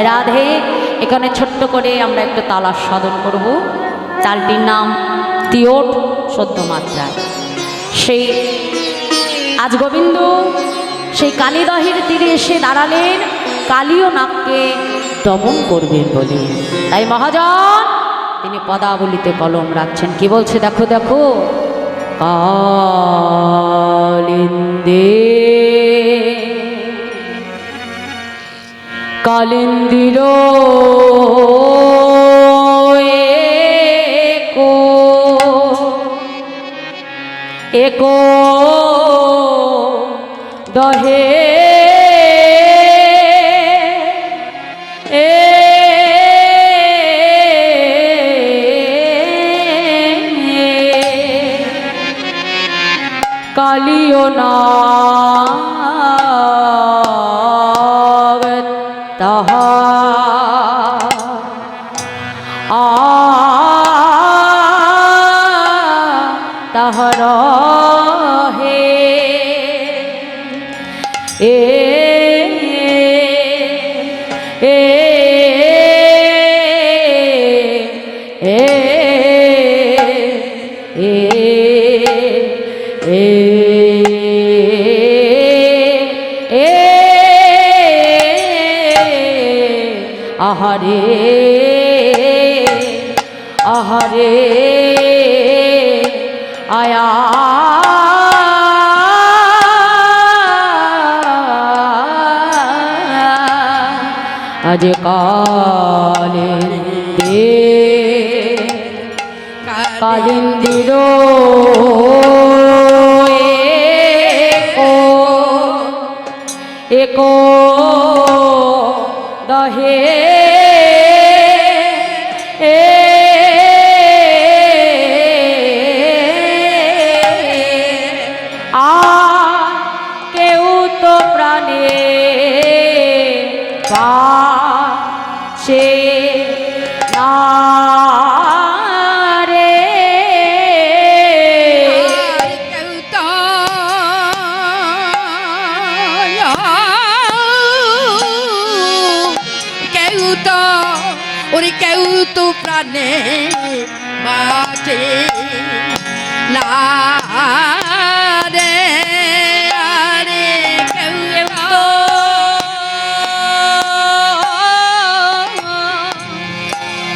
জয় রাধে। এখানে ছোট্ট করে আমরা একটু তালার সাধন করব। চালটির নাম তিওট সদ্য মাত্রায়। সেই আজ গোবিন্দ সেই কালীদহের তীরে এসে দাঁড়ালেন কালী ও নাগকে দমন করবেন বলে। তাই মহাজন তিনি পদাবলিতে কলম রাখছেন। কি বলছে দেখো দেখো, কালিন্দে কালিন্দির একো দহে কালিও না তাহা তাহার হে এ এ আহারে আহারে আয়া আজ কালিন্দে কালিন্দির একো দহে কেউ তো প্রাণে পাছে না রে, কেউ তো ওরে কেউ তো প্রাণে বাঁচে না রে, আরে কেউ তো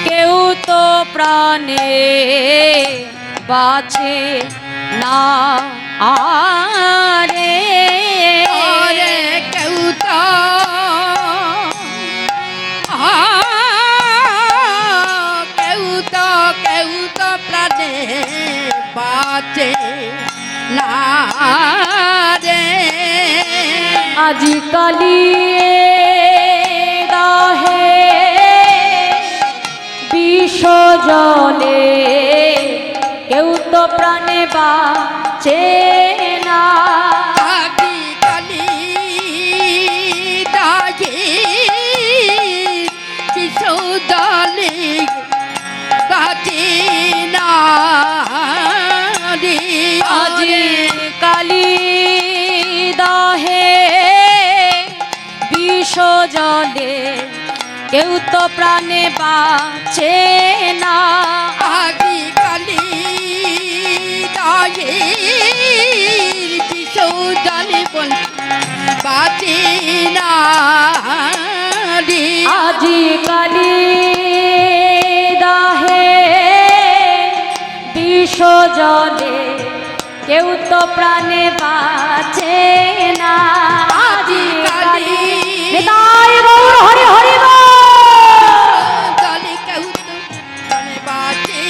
কেউ তো প্রাণে বাঁচে না আরে, ওরে কেউ তো কেউ তো প্রাণে বাঁচে না রে, আজিকালি দাহে বিষ জলে কেউ তো প্রাণে বাঁচে না, আজিকালি দাহে বিষ জলে বাঁচে না রে, আজিকালি দাহে বিষ জলে কেউ তো প্রাণে বাঁচে না, আজিকালি দাহে বিষ জলে বাঁচে না রে, আজিকালি দাহে বিষ জলে কেউ তো প্রাণে বাঁচে না, আজিকালি নিতাই গৌর হরি হরি বল। জলে কেউ তো প্রাণে বাঁচে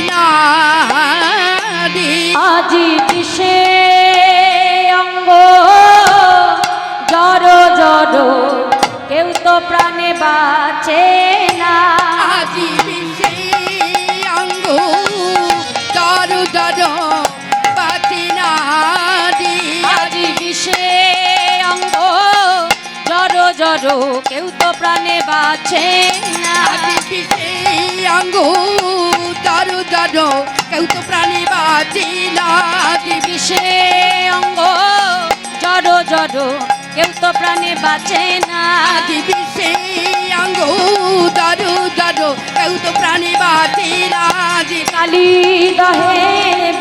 না রে, আজি দিশে অঙ্গ জড় জড় কেউ তো প্রাণে বাঁচে না, আজি বিষে অঙ্গ দারু দারু বাঁচে না রে, আজি বিষে অঙ্গ জড় জড় কেউ তো প্রাণে বাঁচে না, আজি বিষে অঙ্গ দারু দারু কেউ তো প্রাণে বাঁচে না, আজি বিষে অঙ্গ জড় জড় কেউ তো প্রাণে বাঁচে না, আজি বিষে অঙ্গ কেউ তো প্রাণে বাঁচে না যে কালী দহে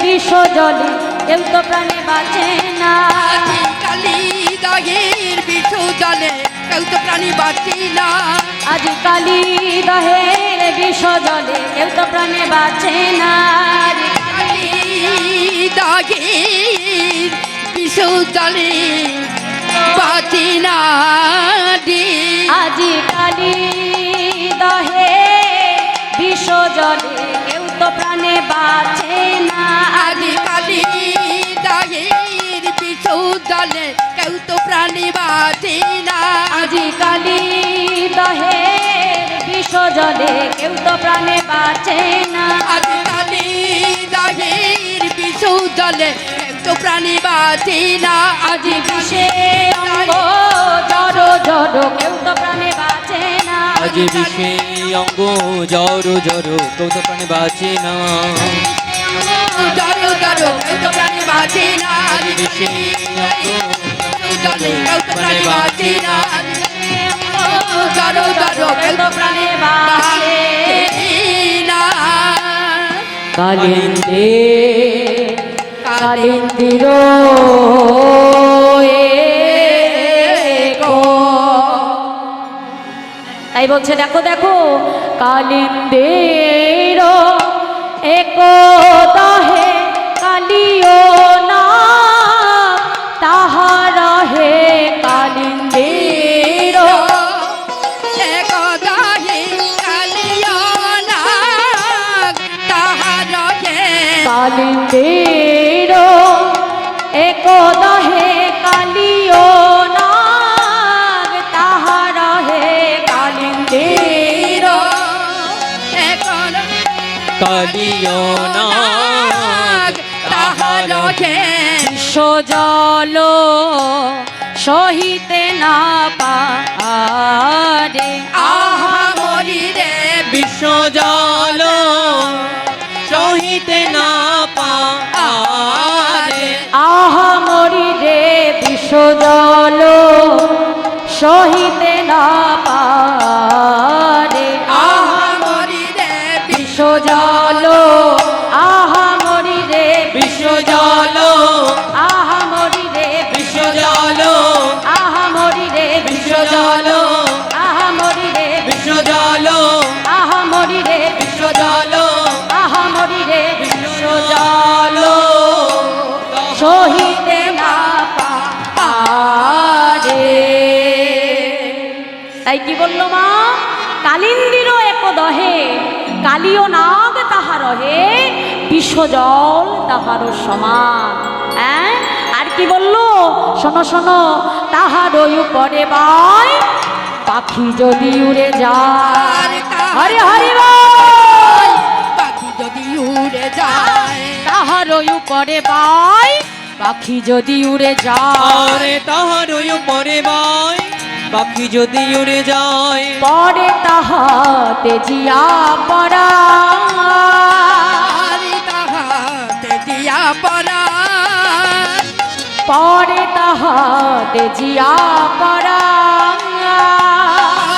বিষ জলে কেউ তো প্রাণে বাঁচে না। আজি কালি দহের বিষ জলে কেউ তো প্রাণে বাঁচে না। আজ কালী দহের বিষ জলে কেউ তো প্রাণে বাঁচে না। আজ কালি দহের বিষ জলে বাঁচে না রে। আজি কালী দহে বিষ জলে কেউ তো প্রাণে বাঁচে না। আজি কালি দহের বিষ জলে কেউ তো প্রাণে বাঁচে না। আজি কালী দহের বিষ জলে কেউ তো প্রাণে বাঁচে না। আজি কালি দহের বিষ জলে কেউ তো প্রাণে বাঁচে না। আজি বিষে অঙ্গ জড় জড় কেউ তো প্রাণে বাঁচে না। আজ বিষে অঙ্গ জড় জড় কেউ তো প্রাণে বাঁচে না। জড়ো জড়ো কেউ তো প্রাণে বাঁচে না। আজ বিষে অঙ্গ জলে কেউ তো প্রাণে বাঁচে না। জড়ো জড়ো কেউ তো প্রাণে বাঁচে না। কালিন্দে কালিন্দির তাই বলছে দেখো দেখো কালিন্দের এক দাহে কালিও না তাহার হে কালিন্দের একদাহে কালিও নাগ তাহার হে কালিন্দের এক দাহে কালিও নাগ তাহার হে কালিন্দের কালিও নাগ তাহার হে জল সহিতে না পারে আহা মরি রে বিশ্ব জল সহিতে না পারে। আহা মরি রে বিষ জল সহিতে না পারে আহা মরি রে বিষ জল আহা মরি রে বিশ্ব জল আহা মরি রে বিশ্ব জল আহা মরি রে বিশ্ব জল আহা মরি রে বিশ্ব জল আহা মরি রে বিশ্ব জল আহা মরি রে বিশ্ব জল সহিতে না পারে। তাই কি বললো মা কালিন্দির এক দহে কালিও নাগ তাহার হে বিষ জল তাহার সমান। হ্যাঁ আর কি বললো শোনো শোনো তাহার উপরে বাই পাখি যদি উড়ে যায় হরে হরে বল পাখি যদি উড়ে যায় তাহার উপরে বাই পাখি যদি উড়ে যায় আরে তাহার উপরে বাই পাখি যদি উড়ে যায় পরে তাহাতে জিয়া পড়া আরে তাহাতে দিয়া পড়া পরে তাহাতে জিয়া পড়া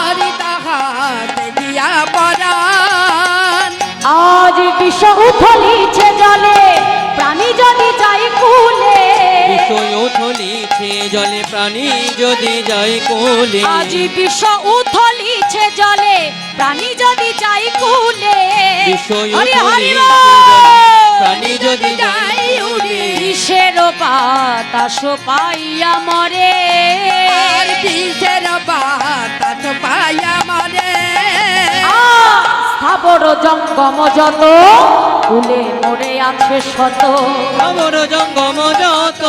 আরে তাহাতে দিয়া পড়া আজ বিষ উথলিছে জলে প্রাণী যদি যাই কুলে বিষয় থলিছে জলে প্রাণী যদি যায় কোলে আজ বিষ উথলিছে জলে প্রাণী যদি যাই কুলে বিষয় হরি হরি থলিছে বল। প্রাণী যদি যায় যাই উড়ে বিষের বাতাস পাইয়া মরে আর বিষের বাতাস পাইয়া মরে স্থাবর জঙ্গম যত কুলে মরে আছে শত খবর জঙ্গম যত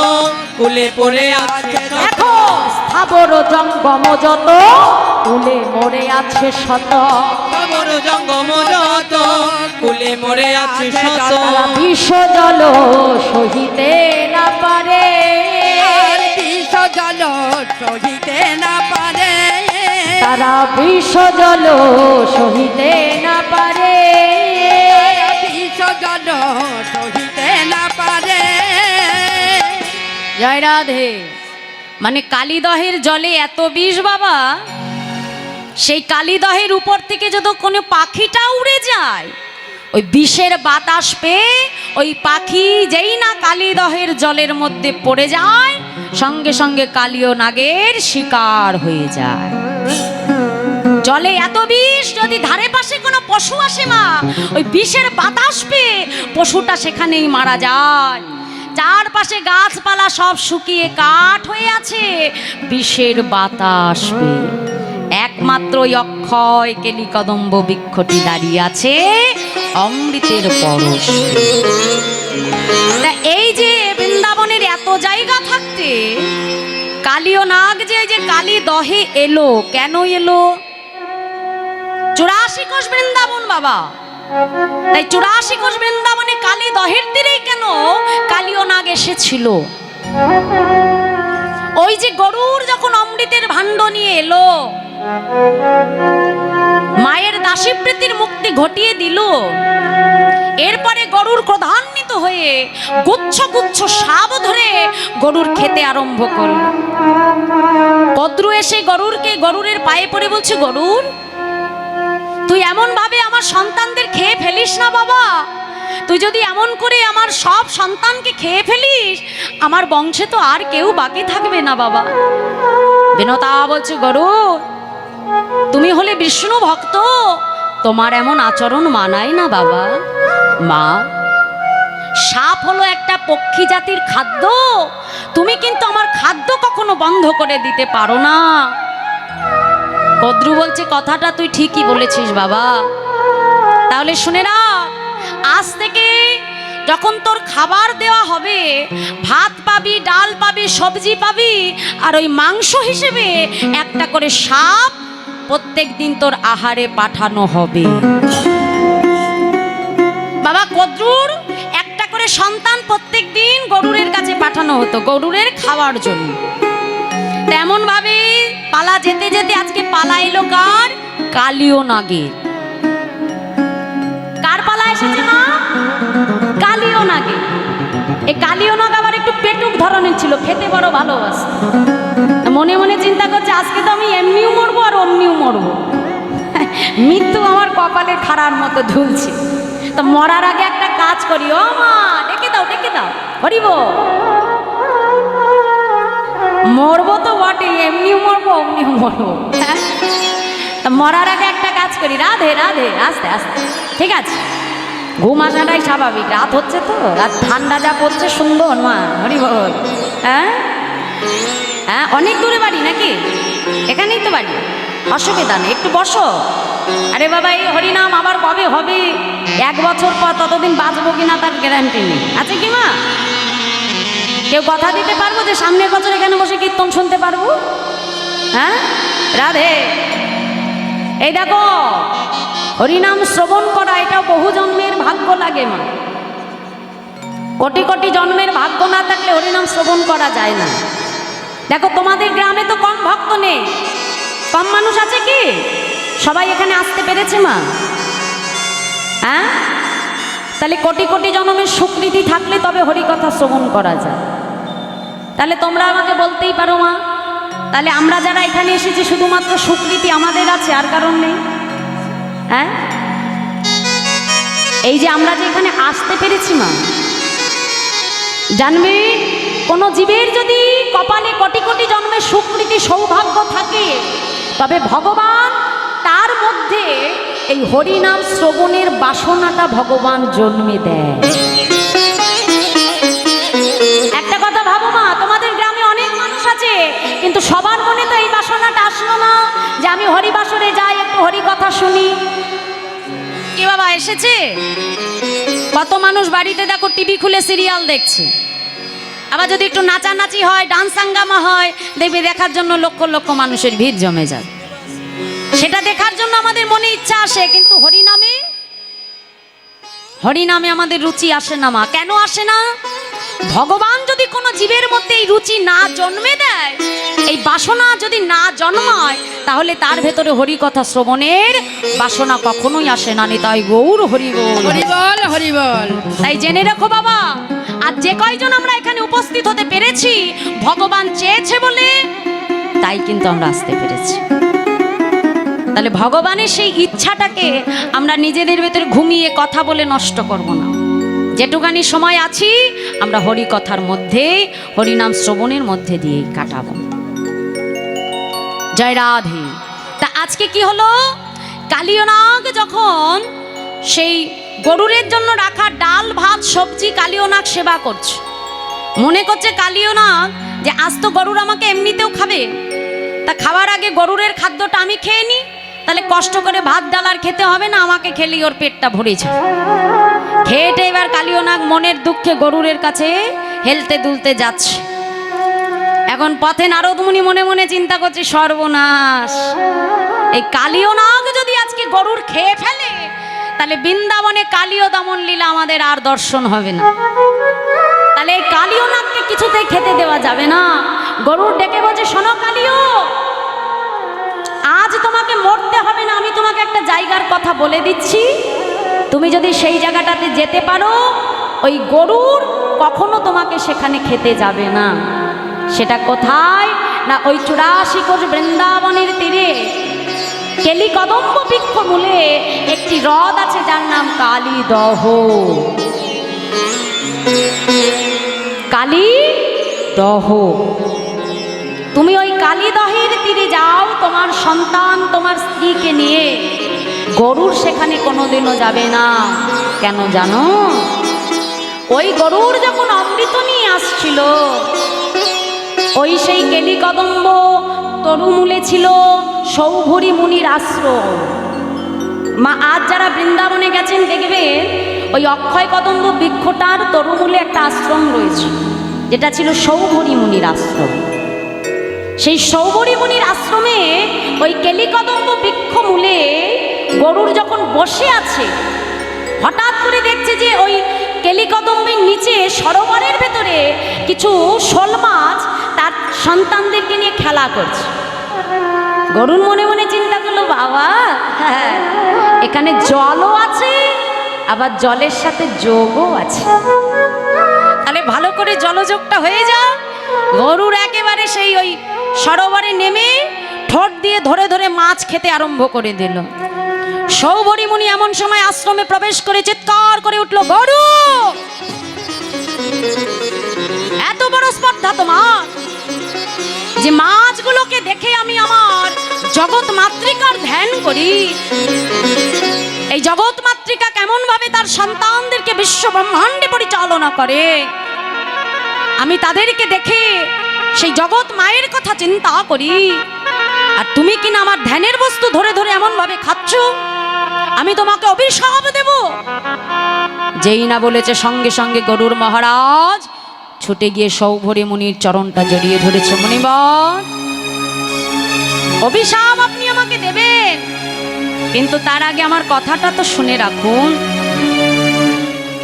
কুলে পড়ে আছে শত। দেখো স্থাবর জঙ্গম যত কুলে মরে আছে শত খবর জঙ্গম যত কুলে মরে আছে শত। তারা বিষ জল সহিতে না পারে আর বিষ জল সহিতে না পারে তারা বিষ জল সহিতে না পারে বিষ জল সহিতে না পারে জয় রাধে মানে কালীদহের জলে এত বিষ বাবা সেই কালীদহের উপর থেকে যদি কোনো পাখিটা উড়ে যায়, ওই বিষের বাতাস পেয়ে ওই পাখি যেই না কালীদহের জলের মধ্যে পড়ে যায়, সঙ্গে সঙ্গে কালীয় নাগের শিকার হয়ে যায়। জলে এত বিষ, যদি ধারে পাশে কোনো পশু আসে মা, ওই বিষের বাতাস পেয়ে পশুটা সেখানেই মারা যায়। চারপাশে গাছপালা সব শুকিয়ে কাঠ হয়ে আছে বিষের বাতাস পেয়ে, একমাত্র ওই অক্ষয় কেলিকদম্ব বৃক্ষটি দাঁড়িয়ে আছে অমৃতের পরশ। তা এই যে বৃন্দাবনের এত জায়গা থাকতে কালীয় নাগ যে কালীদহে এলো, কেন এলো? 84 কোষ বৃন্দাবন বাবা, তাই 84 কোষ বৃন্দাবনে কালীদহের তীরেই কেন কালীয় নাগ এসেছিল? ওই যে গরুর যখন অমৃতের ভাণ্ড নিয়ে এলো, মায়ের দাসীপ্রীতির মুক্তি ঘটিয়ে দিল, এরপরে গরুর ক্রোধান্বিত হয়ে গুচ্ছ গুচ্ছ শাব ধরে গরুর খেতে আরম্ভ করল। কদ্রু এসে গরুরের পায়ে পড়ে বলছে, গরুর তুই এমন ভাবে আমার সন্তানদের খেয়ে ফেলিস না বাবা, তুই যদি এমন করে আমার সব সন্তানকে খেয়ে ফেলিস, আমার বংশে তো আর কেউ বাকি থাকবে না বাবা। বিনতা বলছে, গরুর তুমি হলে বিষ্ণু ভক্ত, তোমার এমন আচরণ মানায় না বাবা। মা, সাপ হলো একটা পক্ষী জাতির খাদ্য, তুমি কিন্তু আমার খাদ্য কখনো বন্ধ করে দিতে পারো না। কদ্রু বলছে, কথাটা তুই ঠিকই বলেছিস বাবা, তাহলে শুনে না, আজ থেকে যখন তোর খাবার দেওয়া হবে, ভাত পাবি, ডাল পাবি, সবজি পাবি, আর ওই মাংস হিসেবে একটা করে সাপ প্রত্যেক দিন তোর আহারে পাঠানো হবে। বাবা, কদ্রুর একটা করে সন্তান প্রত্যেক দিন গরুরের কাছে পাঠানো হতো গরুরের খাওয়ার জন্য। তেমন ভাবে পালা যেতে যেতে আজকে পালা এলো কার? কালীয় নাগের। কার পালা এসেছে মা? কালীয় নাগের। এই কালীয় নাগ আবার একটু পেটুক ধরনের ছিল, খেতে বড় ভালোবাসে। মনে মনে চিন্তা করছে, আজকে তো আমি এমনিও মরবো আর অমনিও মরবো, মৃত্যু আমার কপালে খাড়ার মতো ঝুলছে। তো মরার আগে একটা কাজ করি, ও মা ডেকে দাও, ডেকে দাও, হরিব। মরবো তো বটে, এমনিও মরবো অমনিও মরবো। মরার আগে একটা কাজ করি, রাধে রাধে, আস্তে আস্তে, ঠিক আছে? ঘুম আসাটাই স্বাভাবিক, রাত হচ্ছে তো, রাত ঠান্ডা যা পড়ছে সুন্দর মা, হরি বল। হ্যাঁ হ্যাঁ, অনেক দূরে বাড়ি নাকি? এখানেই তো বাড়ি, অসুবিধা নেই, একটু বসো। আরে বাবা, এই হরিনাম আবার কবে হবে? 1 বছর পর, ততদিন বাঁচবো কিনা তার গ্যারান্টি নেই, আছে কি মা? কেউ কথা দিতে পারবো যে সামনের বছর এখানে বসে কীর্তন শুনতে পারবো? হ্যাঁ, রাধে। এই দেখো, হরিনাম শ্রবণ করা এটাও বহু জন্মের ভাগ্য লাগে মা। কোটি কোটি জন্মের ভাগ্য না থাকলে হরিনাম শ্রবণ করা যায় না। দেখো, তোমাদের গ্রামে তো কম ভক্ত নেই, কম মানুষ আছে কি? সবাই এখানে আসতে পেরেছে মা? হ্যাঁ, তাহলে কোটি কোটি জন্মের স্বীকৃতি থাকলে তবে হরিকথা শ্রবণ করা যায়। তাহলে তোমরা আমাকে বলতেই পারো মা, তাহলে আমরা যারা এখানে এসেছি শুধুমাত্র স্বীকৃতি আমাদের আছে, আর কারণ নেই? হ্যাঁ, এই যে আমরা যে এখানে আসতে পেরেছি মা, জানবে কোনো জীবের যদি কপালে কোটি কোটি জন্মের স্বীকৃতি সৌভাগ্য থাকে, তবে ভগবান তার মধ্যে এই হরিনাম শ্রবণের বাসনাটা ভগবান জন্মে দেয়। একটা কথা ভাবো মা, তোমাদের গ্রামে অনেক মানুষ আছে, কিন্তু সবার মনে তো এই বাসনাটা আসলো না যে আমি হরিবাসরে যাই, একটু হরি কথা শুনি। কি বাবা এসেছে? কত মানুষ বাড়িতে দেখো টিভি খুলে সিরিয়াল দেখছে, আবার যদি একটু নাচানাচি হয়, ডান্স হাঙ্গামা হয়, দেখবে দেখার জন্য লক্ষ লক্ষ মানুষের ভিড় জমে যায়। সেটা দেখার জন্য আমাদের মনে ইচ্ছা আসে, কিন্তু হরিনামে আমাদের রুচি আসে না মা। কেন আসে না? ভগবান যদি কোনো জীবের মধ্যে এই রুচি না জন্মে দেয়, এই বাসনা যদি না জন্মায়, তাহলে তার ভেতরে হরি কথা শ্রবণের বাসনা কখনোই আসে না। তাই গৌর হরি বল, হরি বল, হরি বল। তাই জেনে রাখো বাবা, আর যে কয়জন আমরা এখানে উপস্থিত হতে পেরেছি, ভগবান চেয়েছে বলে তাই কিন্তু আমরা আসতে পেরেছি। তাহলে ভগবানের সেই ইচ্ছাটাকে আমরা নিজেদের ভেতরে ঘুমিয়ে কথা বলে নষ্ট করব না। যেটুকানি সময় আছি আমরা হরি কথার মধ্যে, হরিনাম শ্রবণের মধ্যে দিয়ে কাটাবো। জয় রাধে। তা আজকে কি হলো, কালীয়নাগ যখন সেই গরুরের জন্য রাখা ডাল ভাত সবজি কালীয়নাগ সেবা করছে, মনে করছে কালীয়নাগ যে আজ তো গরুর আমাকে এমনিতেও খাবে, তা খাওয়ার আগে গরুরের খাদ্যটা আমি খেয়ে নিই, তাহলে কষ্ট করে ভাত ডাল আর খেতে হবে না, আমাকে খেলেই ওর পেটটা ভরে যায়। খেয়েটে এবার কালীয়নাগ মনের দুঃখে গরুরের কাছে হেলতে দুলতে যাচ্ছে। এখন পথে নারদ মুনি মনে মনে চিন্তা করছে, সর্বনাশ, এই কালীয়নাগ যদি আজকে গরুর খেয়ে ফেলে তাহলে বৃন্দাবনে কালীয় দমন লীলা আমাদের আর দর্শন হবে না। তাহলে এই কালীয়নাগকে কিছুতেই খেতে দেওয়া যাবে না। গরুর ডেকে বলছে, শোনো কালীয়, আজ তোমাকে মরতে হবে না, আমি তোমাকে একটা জায়গার কথা বলে দিচ্ছি, তুমি যদি সেই জায়গাটাতে যেতে পারো ওই গরুর কখনো তোমাকে সেখানে খেতে যাবে না। সেটা কোথায় না, ওই 84 কোষ বৃন্দাবনের তীরে কেলি কদম্ব বৃক্ষ মূলে একটি হ্রদ আছে যার নাম কালীদহ। কালীদহ, তুমি ওই কালীদহের তীরে যাও, তোমার সন্তান তোমার স্ত্রীকে নিয়ে। গরুর সেখানে কোনোদিনও যাবে না। কেন জানো, ওই গরুর যখন অমৃত নিয়ে আসছিল, ওই সেই কেলি কদম্ব তরুমূলে ছিল সৌভরী মুনির আশ্রম। মা আজ যারা বৃন্দাবনে গেছেন দেখবেন ওই অক্ষয় কদম্ব বৃক্ষটার তরুমূলে একটা আশ্রম রয়েছে, যেটা ছিল সৌভরী মুনির আশ্রম। সেই সৌভরী মুনির আশ্রমে ওই কেলি কদম্ব বৃক্ষ মূলে গরুর যখন বসে আছে, হঠাৎ করে দেখছে যে ওই কেলি কদম্বের নিচে সরোবরের ভেতরে কিছু শোল মাছ তার সন্তানদেরকে নিয়ে খেলা করছে। গরুর মনে মনে চিন্তা করলো, বাবা, হ্যাঁ, এখানে জলও আছে আবার জলের সাথে যোগও আছে, তাহলে ভালো করে জলযোগটা হয়ে যা। গরুর একেবারে সেই ওই সরোবরে নেমে ঠোঁট দিয়ে ধরে ধরে মাছ খেতে আরম্ভ করে দিল। সৌভরী মুনি এমন সময় আশ্রমে প্রবেশ করে চিৎকার করে উঠল, গরু, এত বড় স্পর্ধা তোমার যে মাছগুলোকে দেখে আমি আমার জগৎ মাতৃকার ধ্যান করি। এই জগৎ মাতৃকা কেমন ভাবে তার সন্তানদেরকে বিশ্ব ব্রহ্মাণ্ডে পরিচালনা করে, আমি তাদেরকে দেখে সেই জগৎ মায়ের কথা চিন্তা করি, আর তুমি কিনা আমার ধ্যানের বস্তু ধরে ধরে এমন ভাবে খাচ্ছ, আমি তোমাকে অভিশাপ দেব। যেই না বলেছে সঙ্গে সঙ্গে গরুর মহারাজ ছুটে গিয়ে সৌভরী মুনির চরণটা জড়িয়ে ধরেছে। মুনিবর, অভিশাপ আপনি আমাকে দেবেন, কিন্তু তার আগে আমার কথাটা তো শুনে রাখুন।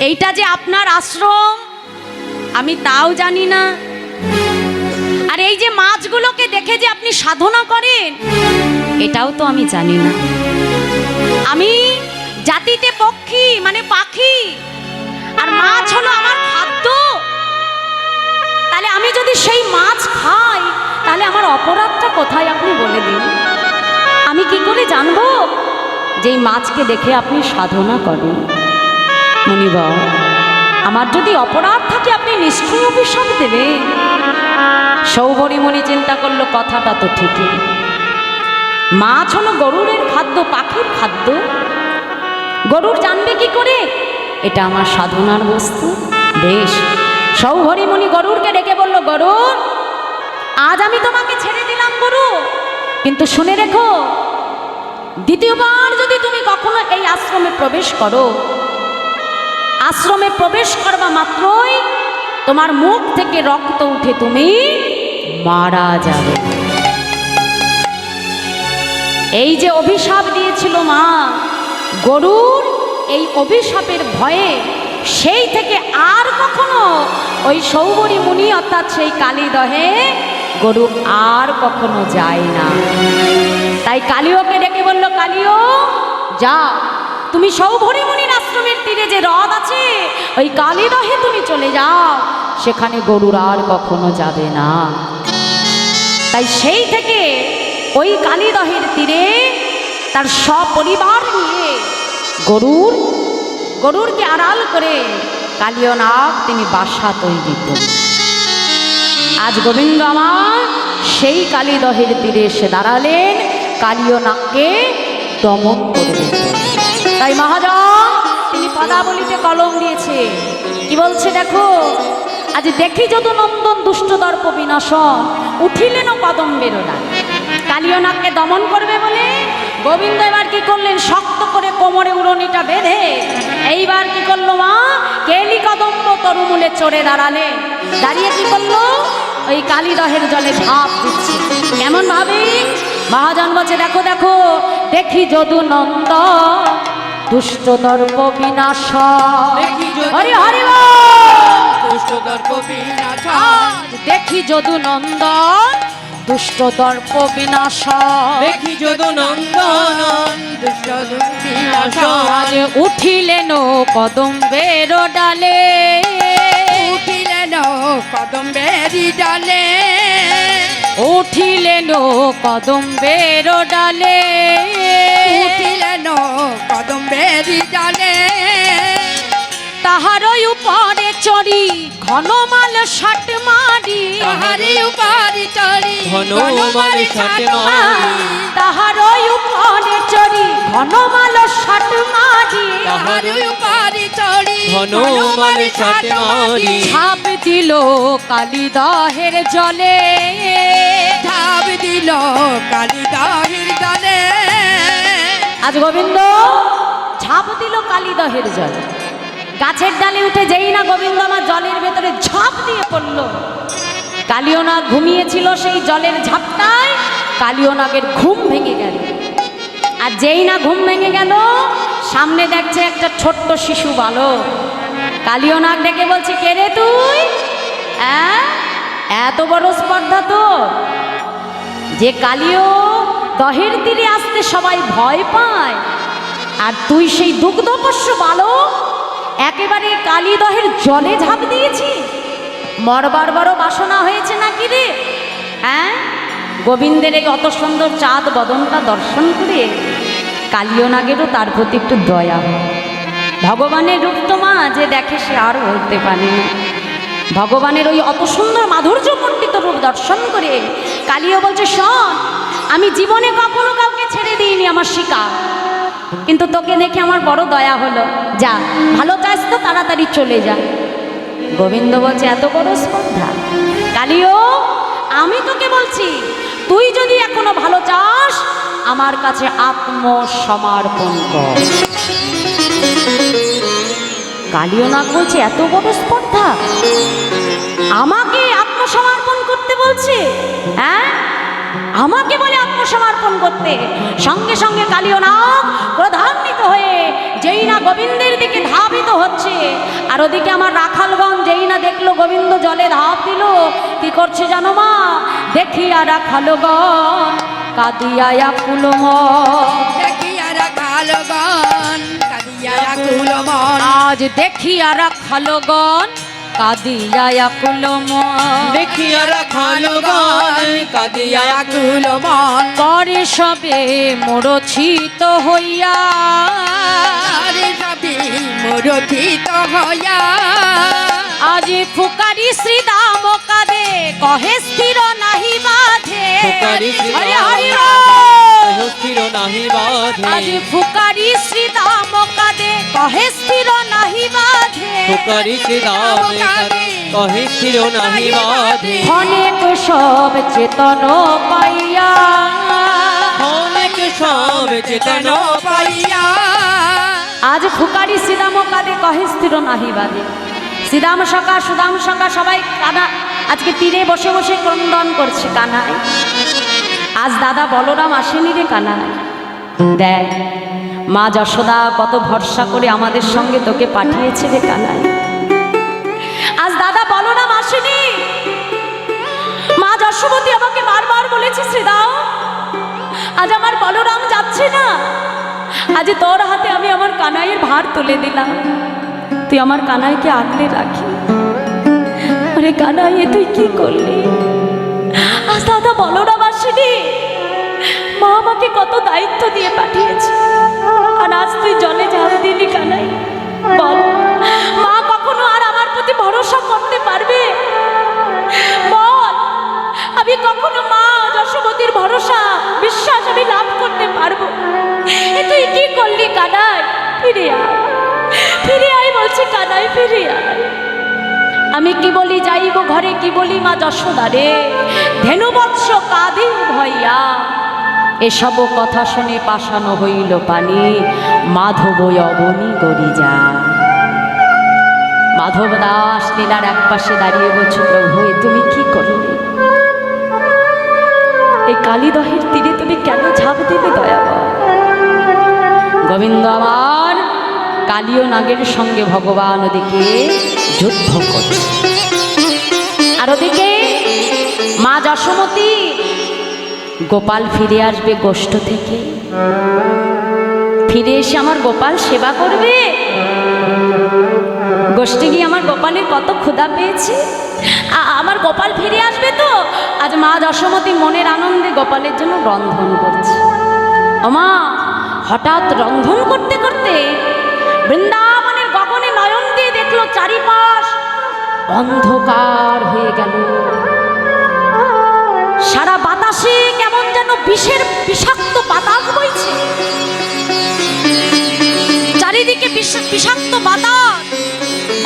এইটা যে আপনার আশ্রম আমি তাও জানি না, আর এই যে মাছগুলোকে দেখে যে আপনি সাধনা করেন এটাও তো আমি জানি না। আমি জাতিতে পক্ষী মানে পাখি, আর মাছ হলো আমার খাদ্য। তাহলে আমি যদি সেই মাছ খাই তাহলে আমার অপরাধটা কোথায় আপনি বলে দিন। আমি কি করে জানবো যে এই মাছকে দেখে আপনি সাধনা করেন? মুনিবর, আমার যদি অপরাধ থাকে আপনি নিশ্চয়ই অভিশাপ দেবেন। সৌভরী মুনি চিন্তা করলো, কথাটা তো ঠিকই, মাছ হলো গরুরের খাদ্য, পাখির খাদ্য, গরুর জানবে কি করে এটা আমার সাধনার বস্তু। বেশ, সৌভরী মুনি গরুরকে ডেকে বলল, গরুর, আজ আমি তোমাকে ছেড়ে দিলাম গরু, কিন্তু শুনে রেখো, দ্বিতীয়বার যদি তুমি কখনো এই আশ্রমে প্রবেশ করো, আশ্রমে প্রবেশ করবা মাত্রই তোমার মুখ থেকে রক্ত উঠে তুমি মারা যাবে। এই যে অভিশাপ দিয়েছিল মা গরুর, এই অভিশাপের ভয়ে সেই থেকে আর কখনো ওই সৌভরী মুনি অর্থাৎ সেই কালীদহে গরু আর কখনো যায় না। তাই কালীয়কে ডেকে বলল, কালীয়, যাও, তুমি সৌভরী মুনির আশ্রমের তীরে যে হ্রদ আছে ওই কালীদহে তুমি চলে যাও, সেখানে গরুর আর কখনো যাবে না। তাই সেই থেকে ওই কালীদহের তীরে তার সপরিবার নিয়ে গরুরকে আড়াল করে কালীয় নাগ তিনি বাসা তৈরি করলেন। আজ গোবিন্দ আমার সেই কালীদহের তীরে এসে দাঁড়ালেন, কালীয় নাগকে দমন করবেন। তাই মহাজন তিনি পদাবলিতে কলম দিয়েছে, কি বলছে দেখো, আজ দেখি যদু নন্দন দুষ্ট দর্প বিনাশন উঠিলেন কদম্বের ডালে। কালীয় নাগকে দমন করবে বলে গোবিন্দ এবার কি করলেন, শক্ত করে কোমরে উড়নিটা বেঁধে এইবার কি করলো মা, কেলি কদম্ব তরুমূলে চড়ে দাঁড়ালে। দাঁড়িয়ে কি করলো, ওই কালীদহের জলে ঝাঁপ দিচ্ছে। কেমন ভাবে মহাজন বলছে দেখো দেখো, দেখি যদু নন্দ দুষ্ট দর্প বিনাশ। হরি হরি দুষ্ট দর্প বিনাশন, দেখি যদু নন্দন দুষ্ট দর্প বিনাশ। দেখি যদু নন্দন দুষ্ট বিনাশন, উঠিলেন কদম্বের ডালে। উঠিলেন কদম্বেরি ডালে, উঠিলেন কদম্বের ডালে। উঠিলেন কদম্বেরি ডালে, তাহার উপরে চড়ি ঘনমাল ষাট মারি। তাহারি উপারি চড়ি ঘনমাল ষাট মারি। তাহার উপরে চড়ি ঘনমাল ষাট মারি। তাহারি উপারি চড়ি ঘনমাল ষাট মারি। ঝাঁপ দিল কালীদহের জলে। ঝাঁপ দিল কালীদহের জলে। আজ গোবিন্দ ঝাঁপ দিল কালীদহের জলে। গাছের ডালে উঠে যেই না গোবিন্দ আমার জলের ভেতরে ঝাঁপ দিয়ে পড়ল। কালীয় নাগ ঘুমিয়েছিল, সেই জলের ঝাপটায় কালীয় নাগের ঘুম ভেঙে গেল। আর যেই না ঘুম ভেঙে গেল, সামনে দেখছে একটা ছোট্ট শিশু বালক। কালীয় নাগ ডেকে বলছে, কে রে তুই? এত বড় স্পর্ধা তো, যে কালীয় দহের তীরে আসতে সবাই ভয় পায়, আর তুই সেই দুগ্ধপোষ্য বালক একেবারে কালীদহের জলে ঝাঁপ দিয়েছি। মরবার বড় বাসনা হয়েছে নাকি রে? গোবিন্দের এই অত সুন্দর চাঁদ বদনটা দর্শন করে কালীয় নাগেরও তার প্রতি একটু দয়া হয়। ভগবানের রূপ তো মা যে দেখে সে আর বলতে পারে না। ভগবানের ওই অত সুন্দর মাধুর্যমণ্ডিত রূপ দর্শন করে কালীয় বলছে, শোন, আমি জীবনে কখনো কাউকে ছেড়ে দিইনি আমার শিকার, কিন্তু তোকে দেখে আমার বড় দয়া হলো। যা, ভালো চাস তো তাড়াতাড়ি চলে যা। গোবিন্দ বলছে, এত বড় স্পর্ধা? কালীয়, আমি তোকে বলছি, তুই যদি এখনো ভালো চাস আমার কাছে আত্মসমর্পণ কর। কালীয় নাগ বলছে, এত বড় স্পর্ধা? আমাকে আত্মসমর্পণ করতে বলছে? আমাকে বলে আত্মসমর্পণ করতে? সঙ্গে সঙ্গে কালীয় নাগ ক্রোধান্বিত হয়ে যেই না গোবিন্দের দিকে ধাবিত হচ্ছে, আর ওদিকে আমার রাখালগণ যেই না দেখলো গোবিন্দ জলে ধাপ দিল, কি করছে জানো মা? দেখিয়া রাখালগণ কাঁদিয়া আকুল মন। দেখিয়া রাখালগণ কাঁদিয়া আকুল মন। আজ দেখিয়া রাখালগণ কাঁদিয়া আকুল মন। দেখিয়া রাখালগণ কাঁদিয়া আকুল মন। করে সবে মূর্ছিত হইয়া। আরে সবই মূর্ছিত হইয়া। আজ ফুকারি শ্রীদাম কাঁদে, কহে স্থির নাহি বাঁধে। ফুকারি শ্রীদাম হরি হরি কহে স্থির নাহি বাঁধে। আজ ফুকারি শ্রীদাম কাঁদে, কহে স্থির নাহি বাঁধে। ফুকারি শ্রীদাম কহে স্থির নাহি বাঁধে। অনেক সব চেতন পাইয়া। অনেক সব চেতন পাইয়া। আজ ফুকারি শ্রীদাম কাঁদে, কহে স্থির নাহি বাঁধে। শ্রীদাম সখা সুদাম সখা সবাই কানা আজকে তীরে বসে বসে ক্রন্দন করছে, কানায় আজ দাদা বলরাম আসেনি রে কানায়। দেখ মা যশোদা কত ভরসা করে আমাদের সঙ্গে তোকে পাঠিয়েছে রে কানায়। আজ দাদা বলরাম আসেনি। মা যশোবতী আমাকে বারবার বলেছে, শ্রীদাম আজ আমার বলরাম যাচ্ছে না। আজ তোর হাতে আমি আমার কানাইয়ের ভার তুলে দিলাম, তুই আমার কানাইকে আগলে রাখি। আরে কানাই, তুই কি করলি? আজ দাদা বলরাম আসেনি, মা আমাকে কত দায়িত্ব দিয়ে পাঠিয়েছে, আর আজ তুই জলে ঝাঁপ দিলি কানাই। বল, মা কখনো আর আমার প্রতি ভরসা করতে পারবে? বল, আমি কখনো মা যশোমতীর ভরসা বিশ্বাস আমি লাভ করতে পারবো? তুই কি করলি কানাই? ফিরে আয়, ফিরে আয় বলছি কানাই, ফিরে আয়। আমি কি বলি যাইব ঘরে, কি বলি মা যশোদা রে, ধেনু বৎস কাঁদে ভইয়া। এসব কথা শুনে পাশানো হইল পানি, মাধব অবনী গড়ি যা। মাধব দাস লীলার এক পাশে দাঁড়িয়ে বলছে, প্রভু তুমি কি করলে? এই কালীদহের তীরে তুমি কেন ঝাঁপ দিলে দয়াবর? গোবিন্দ আমার কালীয় নাগের সঙ্গে ভগবান ওদিকে যুদ্ধ করছে, আর ওদিকে মা যশোমতী গোপাল ফিরে আসবে গোষ্ঠ থেকে, ফিরে এসে আমার গোপাল সেবা করবে। গোষ্ঠে গিয়ে আমার গোপালের কত ক্ষুধা পেয়েছে, আমার গোপাল ফিরে আসবে তো। আজ মা যশোমতী মনের আনন্দে গোপালের জন্য রন্ধন করছে। ওমা, হঠাৎ রন্ধন করতে করতে বৃন্দাবনের গগনে নয়ন দিয়ে দেখলো চারিপাশ অন্ধকার হয়ে গেল। সারা বাতাসে কেমন যেন বিষের বিষাক্ত বাতাস বইছে, চারিদিকে বিষাক্ত বাতাস,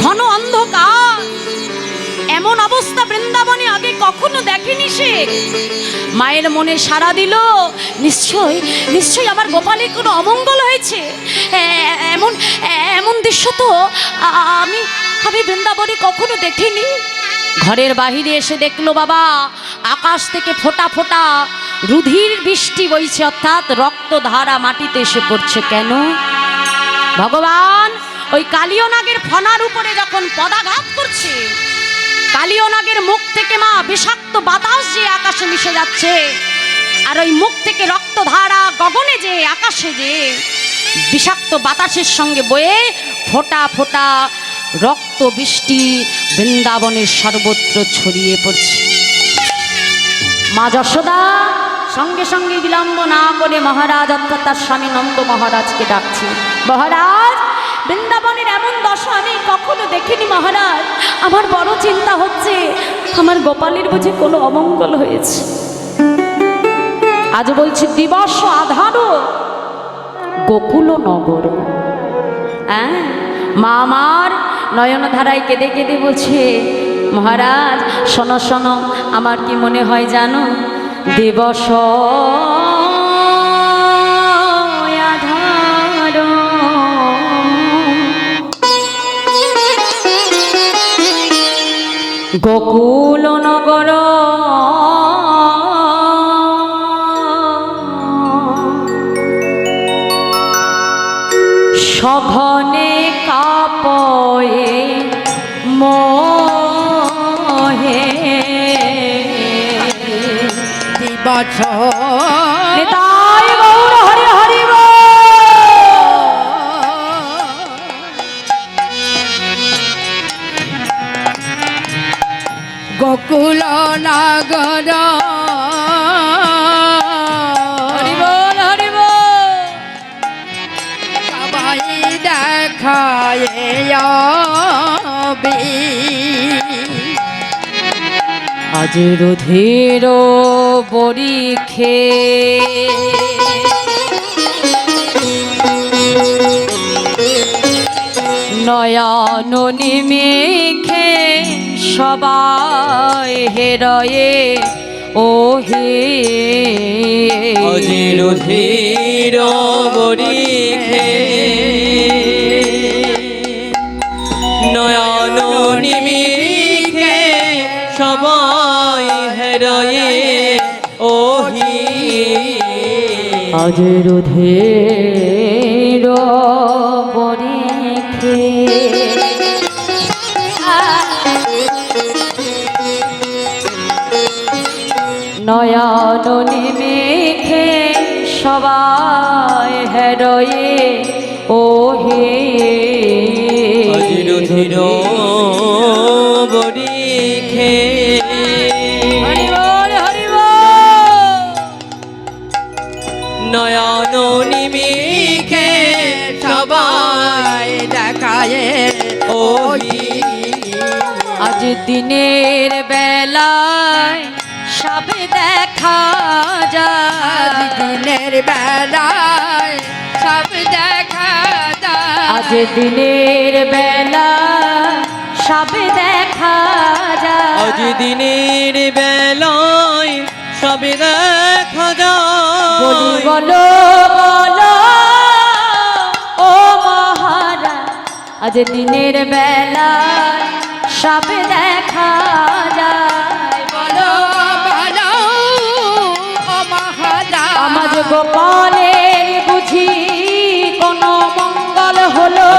ঘন অন্ধকার। এমন অবস্থা বৃন্দাবনে আগে কখনো দেখেনি সে। মায়ের মনে সাড়া দিল, নিশ্চয় নিশ্চয়ই আমার গোপালের কোনো অমঙ্গল হয়েছে। এমন এমন দৃশ্য তো আমি বৃন্দাবনে কখনো দেখিনি। ঘরের বাহিরে এসে দেখলো বাবা, আকাশ থেকে ফোঁটা ফোঁটা রুধির বৃষ্টি বইছে, অর্থাৎ রক্তধারা মাটিতে এসে পড়ছে। কেন? ভগবান ওই কালীয় নাগের ফনার উপরে যখন পদাঘাত করছে, কালীয় নাগের মুখ থেকে মা বিষাক্ত বাতাস যে আকাশে মিশে যাচ্ছে, আর ওই মুখ থেকে রক্তধারা গগনে যে আকাশে যে বিষাক্ত বাতাসের সঙ্গে বয়ে ফোঁটা ফোঁটা রক্ত বৃষ্টি বৃন্দাবনের সর্বত্র ছড়িয়ে পড়ছে। মা যশোদা সঙ্গে সঙ্গে বিলম্ব না করে মহারাজ অর্থাৎ তার স্বামী নন্দ মহারাজকে ডাকছে। মহারাজ, বৃন্দাবনের এমন দশা আমি কখনো দেখিনি মহারাজ, আমার বড় চিন্তা হচ্ছে, আমার গোপালের বুঝি কোনো অমঙ্গল হয়েছে। আজ বলছি দিবস আধারো গোকুল নগর। হ্যাঁ, মা আমার নয়নধারায় কেঁদে কেঁদে বলছে, মহারাজ শোনো শোনো, আমার কি মনে হয় জানো, দিবস আধারো গোকুল নগর, সঘনে কাপয়ে মোহে দিবস নিতাই গৌর হরি হরি গোকুল নগর হরি বল হরি বল। সবাই দেখায় আজ রুধির বরিখে নয়ন নিমেখে সবাই হেরয়ে ও হে অজির ধীর বরিখে নয়ন নিমিখে সবাই হেরয়ে ওহি আজ রুধির বরিখে নয়ন নিমেখে সবাই হেরয়ে ও হে অজির ধীর বরিখে দিনের বেলায় সবে দেখা যায়, দিনের বেলায় সব দেখা যায়, আজ দিনের বেলা সবে দেখা যায়, আজ দিনের বেলায় সবে দেখা যায়। বলি বলো বলো ও মহারাজ, আজ দিনের বেলা সবে দেখা যায়, বলো বলো ও মহারাজ, আমার গোপালের বুঝি কোনো মঙ্গল হলো,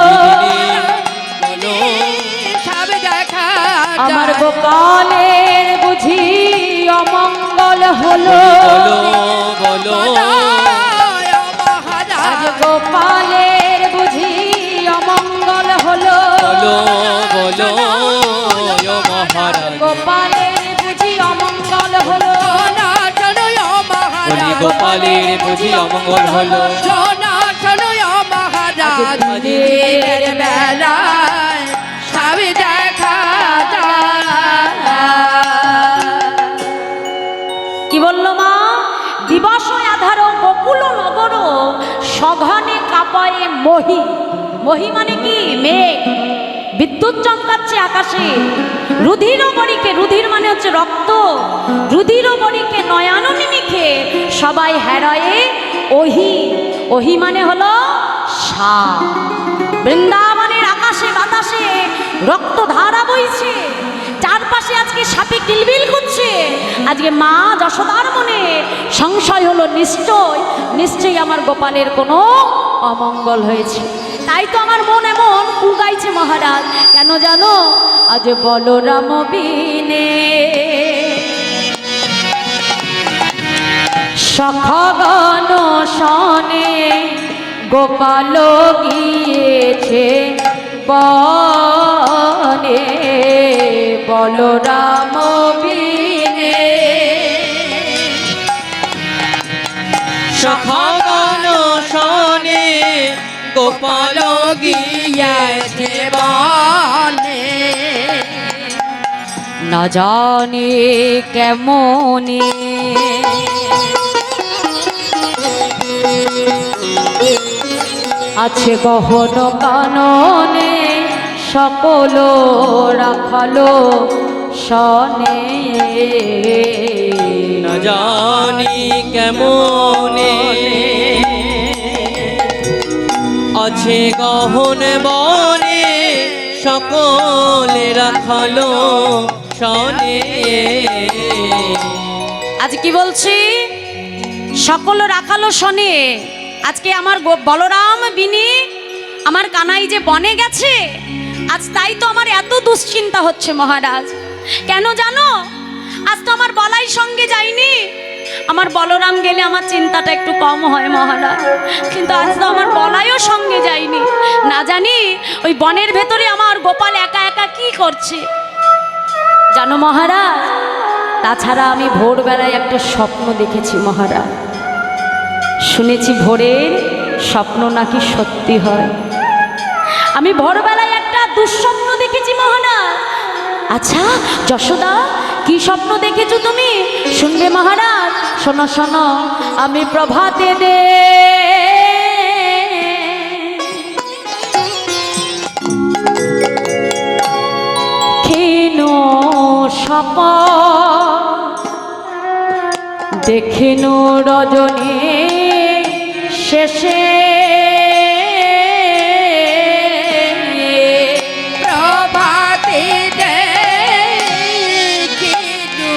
বলো সব দেখা আমার যায়, গোপালের বুঝি অমঙ্গল হলো, বলো বলো ও মহারাজ, আজ গোপালের বুঝি অমঙ্গল হলো, বলো বলো ও মহারাজ, গোপালের বুঝি অমঙ্গল হলো, শোনা শোনো ও মহারাজ, বলি গোপালের বুঝি অমঙ্গল হলো। শোনা শোনো ও মহারাজ, দিনের বেলায় সব দেখা যায়। কি বললো মা? দিবস আধার বকুল নগর সঘনে কাপায়ে মহি, মহি মানে কি? মেঘ, বিদ্যুৎ চমকাচ্ছে আকাশে, রুধির বরিকে, রুধির মানে হচ্ছে রক্ত, রুধির বরিকে নয়ন নিমিখে সবাই হেরায়ে ওহি, ওহি মানে হলো সাপ। বৃন্দাবনের আকাশে বাতাসে রক্ত ধারা বইছে, চারপাশে আজকে সাপে কিলবিল করছে। আজকে মা যশোদার মনে সংশয় হলো, নিশ্চয় নিশ্চয়ই আমার গোপালের কোনো অমঙ্গল হয়েছে। তাই তো আমার মন এমন কুগাইছে মহারাজ। কেন জানো? আজ বলরাম বিনে সখগণ শনে গোপাল গিয়েছে বনে, বলরাম বিনে সখগণ শনে গোপাল গিয়েছে বনে, না জানে কেমনে আছে গহন কাননে সকল রাখালো শনে, না জানি কেমনে আছে গহন বনে সকলে রাখালো শনে। আজ কি বলছি? সকল রাখালো শনে। আজকে আমার বলরাম বিনি আমার কানাই যে বনে গেছে, আজ তাই তো আমার এত দুশ্চিন্তা হচ্ছে মহারাজ। কেন জানো? আজ তো আমার বলাই সঙ্গে যায়নি। আমার বলরাম গেলে আমার চিন্তাটা একটু কম হয় মহারাজ, কিন্তু আজ তো আমার বলাইও সঙ্গে যায়নি। না জানি ওই বনের ভেতরে আমার গোপাল একা একা কি করছে জানো মহারাজ? তাছাড়া আমি ভোরবেলায় একটা স্বপ্ন দেখেছি মহারাজ। শুনেছি ভোরের স্বপ্ন নাকি সত্যি হয়। আমি ভোরবেলায় একটা দুঃস্বপ্ন দেখেছি মহারাজ। আচ্ছা যশোদা, কি স্বপ্ন দেখেছো তুমি? শুনবে মহারাজ? শোনো শোনো, আমি প্রভাতে দেখিনো স্বপ্ন, দেখিনো রজনী শেষে প্রভাতে দেখিনু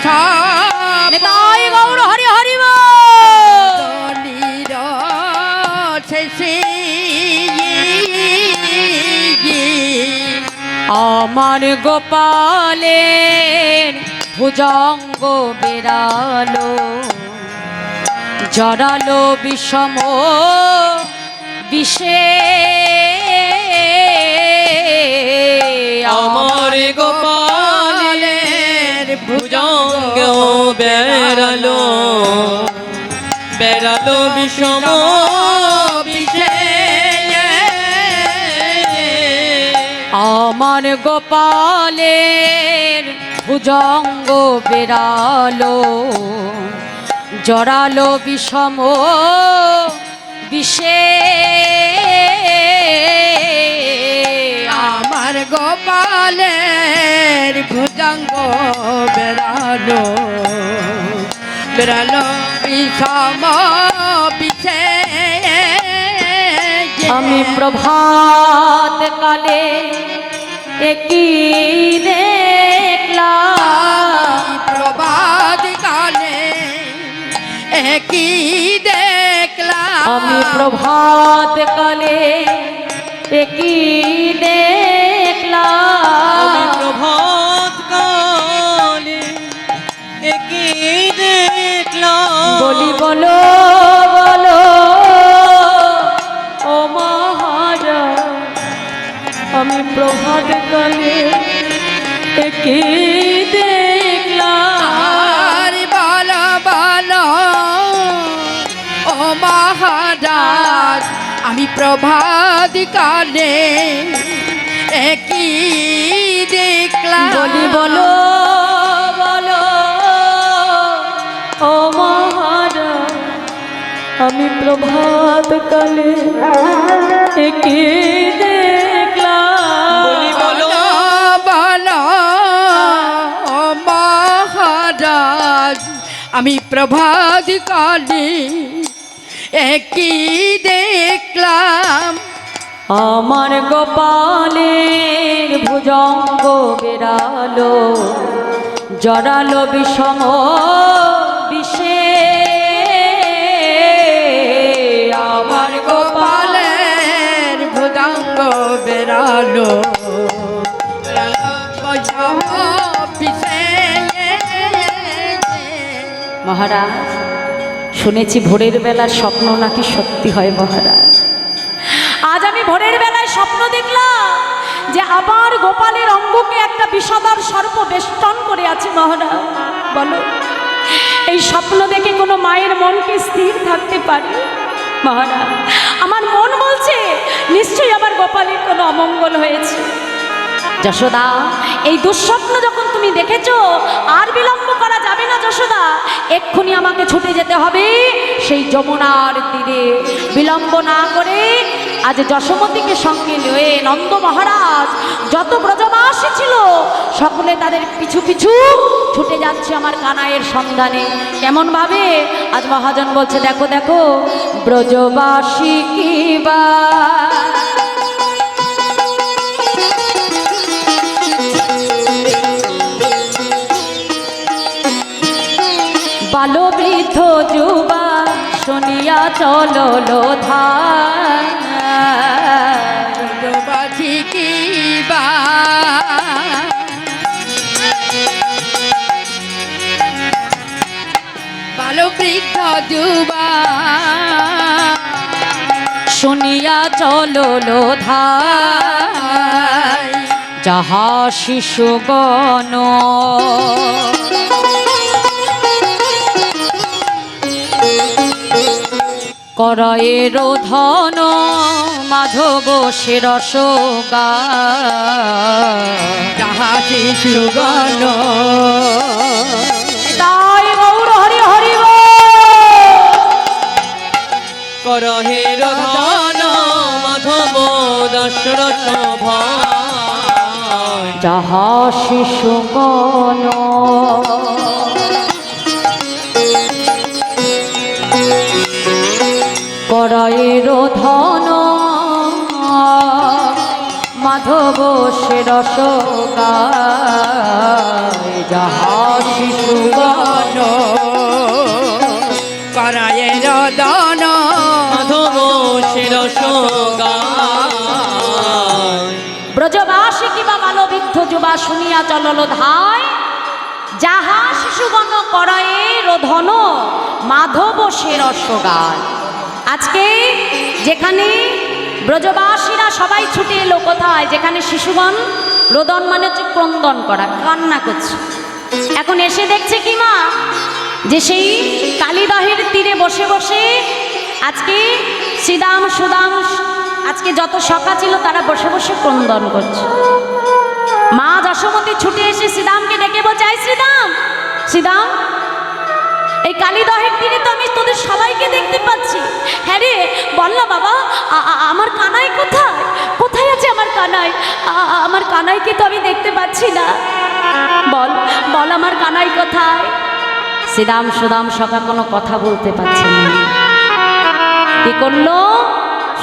সব তাই গৌর হরি হরি দলির শেষে আমার গোপালের ভুজঙ্গ বেড়ালো, জড়ালো বিষম বিষে আমার গোপালের ভুজঙ্গ বেড়ালো, বেড়ালো বিষম বিষে। আমার গোপালের ভুজঙ্গ বেড়ালো, জড়ালো বিষম বিষে। আমার গোপালের ভুজঙ্গ বেড়ালো, বেড়ালো বিষম বিষে। আমি প্রভাত কালে একই দেখলাম, প্রভাত কালে একই দেখলাম। আমি প্রভাত কালে একই দেখলাম। আমি প্রভাত কালে একই দেখলাম। বলি বলো বলো ও মহারাজ, আমি প্রভাত কালে একই দেখলাম। আর বলো বলো ও মহারাজ, আমি প্রভাত কালে একই দেখলাম। বলি বলো বলো ও মহারাজ, আমি প্রভাত কালে একই দেখলাম। বলি বলো বলো ও মহারাজ, আমি প্রভাত কালে একই দেখলাম। আমার গোপালের ভুজঙ্গ বেড়ালো, জড়ালো বিষম বিষে। আমার গোপালের ভুজঙ্গ বেড়ালো, বিষম বিষে। মহারাজ, শুনেছি ভোরের বেলার স্বপ্ন নাকি সত্যি হয় মহারাজ। আজ আমি ভোরের বেলায় স্বপ্ন দেখলাম যে আবার গোপালের অঙ্গকে একটা বিষধর সর্প বেষ্টন করে আছে মহারাজ। বলো, এই স্বপ্ন দেখে কোনো মায়ের মন কি স্থির থাকতে পারে মহারাজ? আমার মন বলছে নিশ্চয়ই আবার গোপালের কোনো অমঙ্গল হয়েছে। যশোদা, এই দুঃস্বপ্ন যখন তুমি দেখেছো, আর বিলম্ব করা যাবে না যশোদা। এক্ষুনি আমাকে ছুটে যেতে হবে সেই যমুনার তীরে। বিলম্ব না করে আজ যশোমতীকে সঙ্গে নিয়ে নন্দ মহারাজ যত ব্রজবাসী ছিল সকলে তাদের পিছু পিছু ছুটে যাচ্ছে আমার কানাইয়ের সন্ধানে। কেমন ভাবে? আজ মহাজন বলছে দেখো দেখো ব্রজবাসী কিবা বালো বৃদ্ধ যুবা শুনিয়া চললো ধার। ব্রজবাসী কি বা ভালো বৃদ্ধ যুবা শুনিয়া চললো ধার। যাহা শিশুগণ করয়ে রোধন মাধব শিরস যাহা শিশুগণ তাই গৌর হরি হরি করহে রধন মাধব দশরথ ভয়। যাহা শিশুগণ করয়ে রোধন মাধব শিরস যাহা শিশুগণ করায় রদন মাধব শিরস ব্রজবাসী কিবা মালবিদ্ধ যুবা শুনিয়া চলল ধায়। যাহা শিশুগণ করয়ে রোধন মাধব শিরস গায়। আজকে যেখানে ব্রজবাসীরা সবাই ছুটে এলো কোথায়? যেখানে শিশুগণ রোদন মানে হচ্ছে ক্রন্দন করা, কান্না করছে। এখন এসে দেখছে কি মা যে সেই কালীদহের তীরে বসে বসে আজকে শ্রীদাম সুদাম আজকে আজকে যত সখা ছিল তারা বসে বসে ক্রন্দন করছে। মা যশোমতী ছুটে এসে শ্রীদামকে ডেকে বলছে, আই শ্রীদাম, শ্রীদাম, এই কালীদহের তীরে তো আমি তোদের সবাইকে দেখতে পাচ্ছি। হ্যাঁ রে, বল না বাবা, আমার কানাই কোথায়? কোথায় আছে আমার কানাই? আমার কানাইকে তো আমি দেখতে পাচ্ছি না। বল বল, আমার কানাই কোথায়? শ্রীদাম সুদাম সখা কোনো কথা বলতে পারছে না। কি করলো?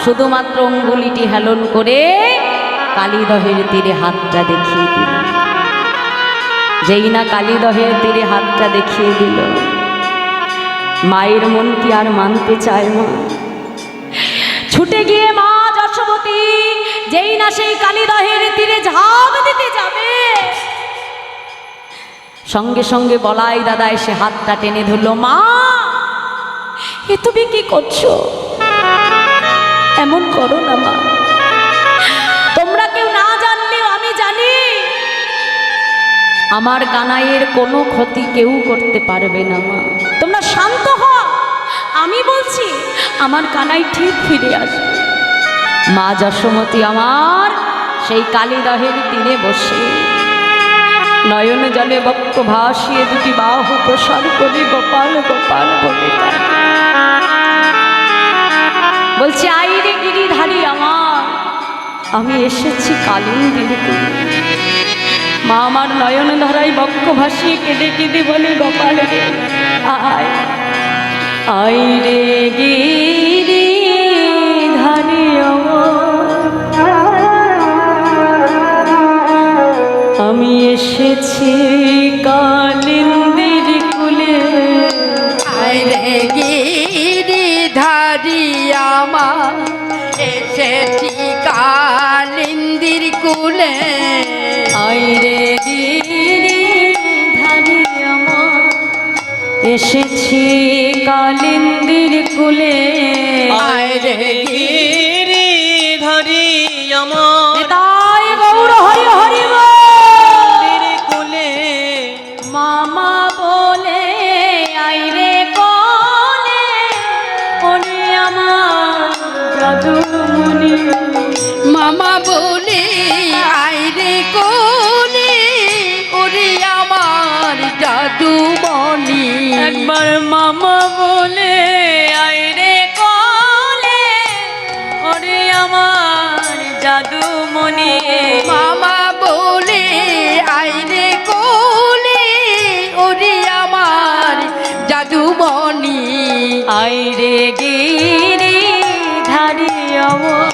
শুধুমাত্র অঙ্গুলিটি হেলন করে কালীদহের তীরে হাতটা দেখিয়ে দিল। যেই না কালীদহের তীরে হাতটা দেখিয়ে দিল, মায়ের মন কি আর মানতে চায় মা? ছুটে গিয়ে মা যশোমতী যেই না সেই কালীদহের তীরে ঝাঁপ দিতে যাবে, সঙ্গে সঙ্গে বলাই দাদা এসে হাতটা টেনে ধরলো। মা, এ তুমি কি করছো? এমন করো না মা, তোমরা কেউ না জানলেও আমি জানি আমার কানাইয়ের কোনো ক্ষতি কেউ করতে পারবে না। মা, তোমরা শান্ত হও, আমি বলছি আমার কানাই ঠিক ফিরে আসবে। মা যশোমতী আমার সেই কালীদহের তীরে বসে নয়ন জলে বক্ষ ভাসিয়ে দুটি বাহু প্রসার করে গোপাল গোপাল বলে বলছে, আই রে গিরিধারী আমার, আমি এসেছি কালিন্দির তীরে। মা আমার নয়ন ধরাই বক্ষ ভাসিয়ে কেঁদে কেঁদে বলে, গোপাল রে আয়, আই রে গিরিধারী আমার, আমি এসেছি কালিন্দির কুলে। আয় রে গিরিধারী আমার, এসেছি কালিন্দির কুলে। আয় রে গিরিধারী আমার, এসেছি কালিন্দির কুলে। আয় রে গিরিধারী আমার, তাই গৌর হরি হরি কুলে। মামা বলে আই রে কোলে, ওরে আমার জাদুমণি। মামা বলে আয় রে কোলে, ওরে আমার জাদুমণি। একবার মামা বলে আয় রে কোলে, ওরে আমার জাদুমণি। মামা বলে আয় রে কোলে, ওরে আমার জাদুমণি। আয় রে গিরিধারী আমার,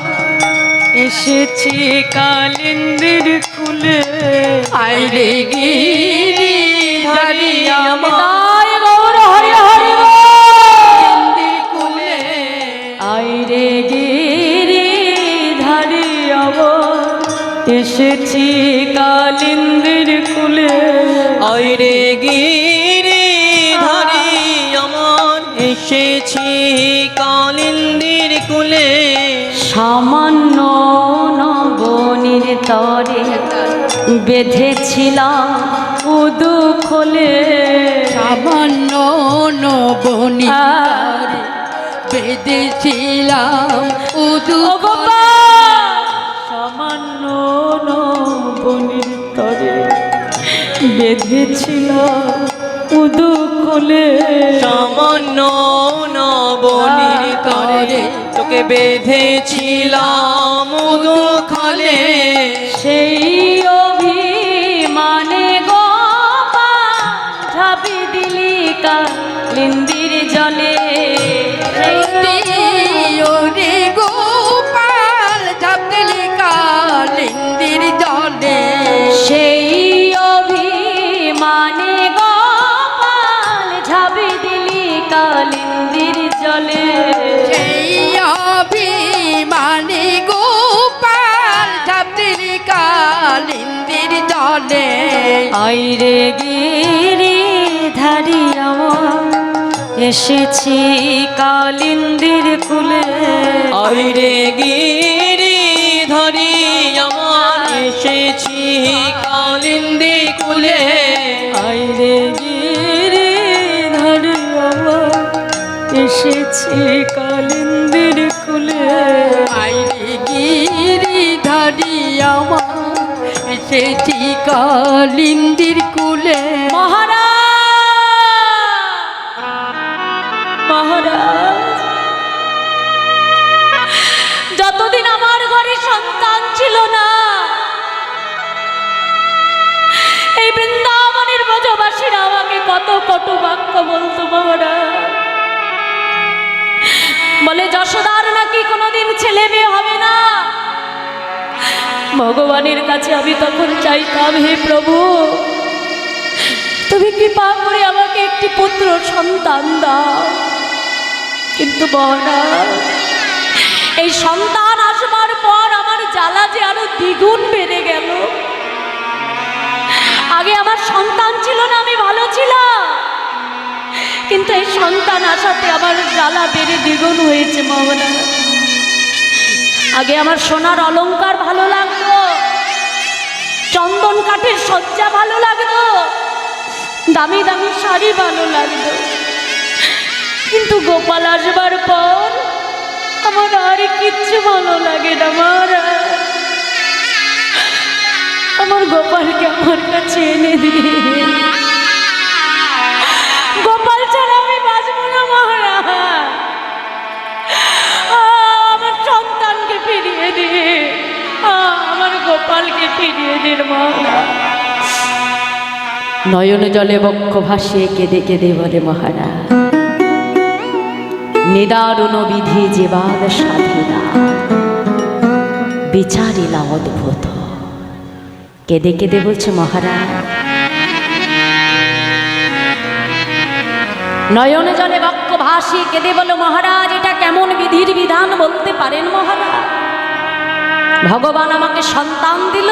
এসেছি কালিন্দির কুলে। আয় রে গিরিধারী আমার, তাই গৌর হরি হরি কালিন্দির কুলে। আয় রে গিরিধারী আমার, এসেছি কালিন্দির কুলে। আয় রে গিরিধারী আমার, এসেছি কালিন্দির কুলে। সামান্য নবনীর তরে বেঁধেছিলাম উদু খোলে। সামান্য নবনী বেঁধেছিলাম উদু ও গোপাল, সামান্য নবনীর তরে বেঁধেছিলাম উদু খোলে। সামান্য নবনীর তরে তোকে বেঁধেছিলাম দুখালে। সেই অভিমানে গোপাল ঝাঁপি দিলি কালিন্দির জলে। ওরে গোপাল ঝাপলি কালিন্দির জলে। সেই অভিমানে গোপাল ঝাঁপি দিলি কালিন্দির জলে। সেই অভিমানী গোপাল ঝাপলি কালিন্দির জলে। আই রে গিরিধারী আমার, এসেছি কালিন্দির কুলে। আয় রে গিরিধারী আমার, এসেছি কালিন্দির কুলে। আই রে গিরিধারী আমার, এসেছি কালিন্দির কুলে। আইরে আমার এসেছি কালিন্দির কুলে। মহারাজ, যতদিন আমার ঘরে সন্তান ছিল না, এই বৃন্দাবনের ব্রজবাসীরা আমাকে কত কটু বাক্য বলতো মহারাজ। বলে যশোদার নাকি কোনোদিন ছেলে মেয়ে হবে না। ভগবানের কাছে আমি তখন চাইতাম, হে প্রভু, তুমি কৃপা করে আমাকে একটি পুত্র সন্তান দাও। কিন্তু মহারাজ, এই সন্তান আসবার পর আমার জ্বালা যে আরো দ্বিগুণ বেড়ে গেল। আগে আমার সন্তান ছিল না, আমি ভালো ছিলাম, কিন্তু এই সন্তান আসাতে আমার জ্বালা বেড়ে দ্বিগুণ হয়েছে মহারাজ। আগে আমার সোনার অলংকার ভালো লাগতো, চন্দন কাঠের সজ্জা ভালো লাগতো, দামি দামি শাড়ি ভালো লাগতো, কিন্তু গোপাল আসবার পর আমার আর কিচ্ছু ভালো লাগে না মহারাজ। আমার গোপালকে আমার কাছে এনে দিয়ে, গোপাল ছাড়া আমি বাঁচব না মহারাজ। আমার সন্তানকে ফিরিয়ে দিয়ে, আমার গোপালকে ফিরিয়ে দিন মহারাজ। নয়ন জলে বক্ষ ভাসিয়ে কেঁদে কেঁদে বলে মহারাজ, নিদারুণ বিধি জীবাদ সাধিলা, বিচারিলা অদ্ভুত। কেঁদে কেঁদে বলছে মহারাজ, নয়ন জলে বক্ষ ভাসিয়ে কেঁদে বলো মহারাজ, এটা কেমন বিধির বিধান বলতে পারেন মহারাজ? ভগবান আমাকে সন্তান দিল,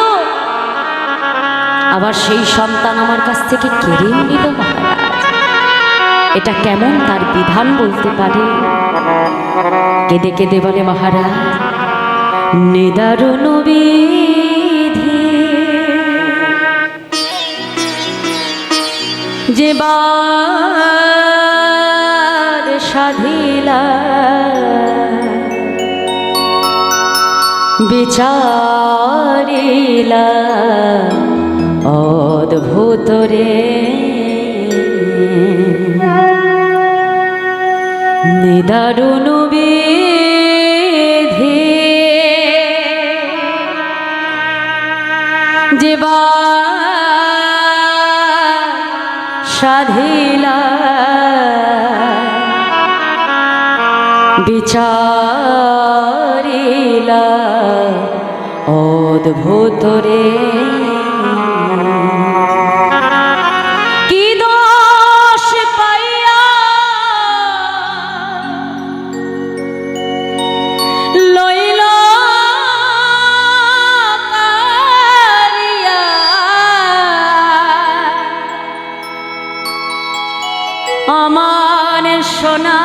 আবার সেই সন্তান আমার কাছ থেকে কেড়েও নিল মহারাজ। এটা কেমন তার বিধান বলতে পারে? কেঁদে কেঁদে বলে মহারাজ, নিদারুণ বিধি যে বাদ সাধিলা, বিচারিলা অদ্ভুত রে, নিদারুণ বিধি যে সাধিলা, বিচারিলা অদ্ভুত রে। কি দোষ পাইয়া লইল কারিয়া, আমার সোনা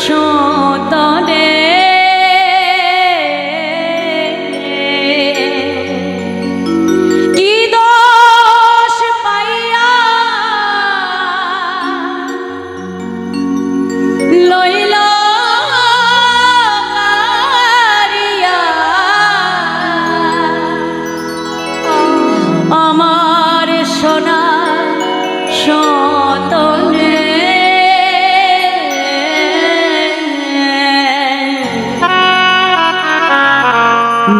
সতনে কি দোষ পাইয়া লইল কারিয়া, আমার সোনা সতনে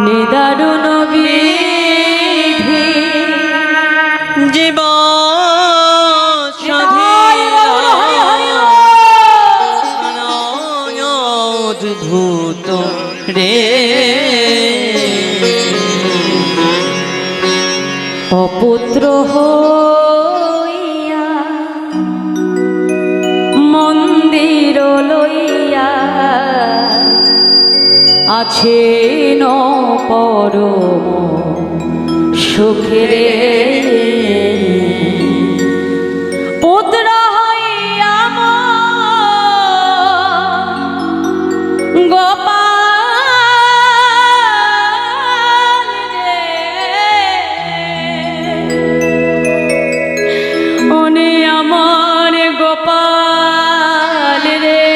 নিদারুণ বিধি জীব সাধিলা, অদ্ভুত রে। অপুত্র হইয়া মন্দির লইয়া আছেন পরম সুখে রে, পুত্র হইয়া গোপাল রে, ওনে আমার গোপাল রে,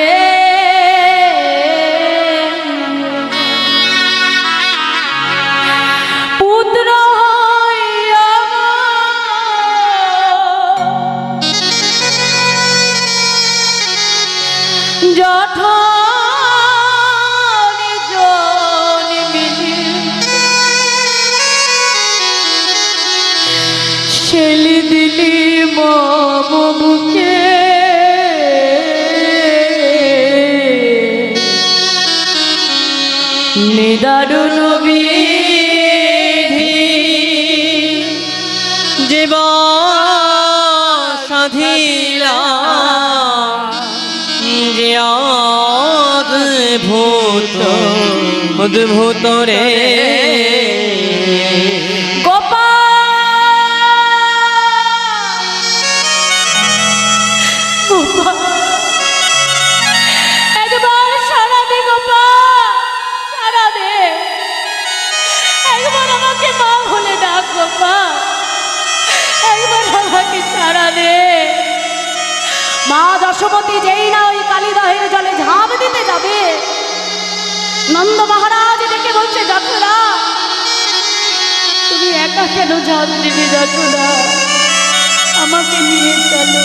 আঠানে জন মিলে শেলি দিলি মম বুকে নিদারুণ বিধি জীবন সাধিলা যে অদ্ভুত অদ্ভুত রে একবার সারা দে গোপাল, সারা দে। একবার আমাকে মা বলে ডাক গোপাল, একবার আমাকে সারা দে। মা যশোমতী যেই না ওই কালীদহের জলে ঝাঁপ দিতে যাবে, নন্দ মহারাজ ডেকে বলছে যশোদা, তুমি একা কেন ঝাঁপ দিবে যশোদা, আমাকে নিয়ে চলো।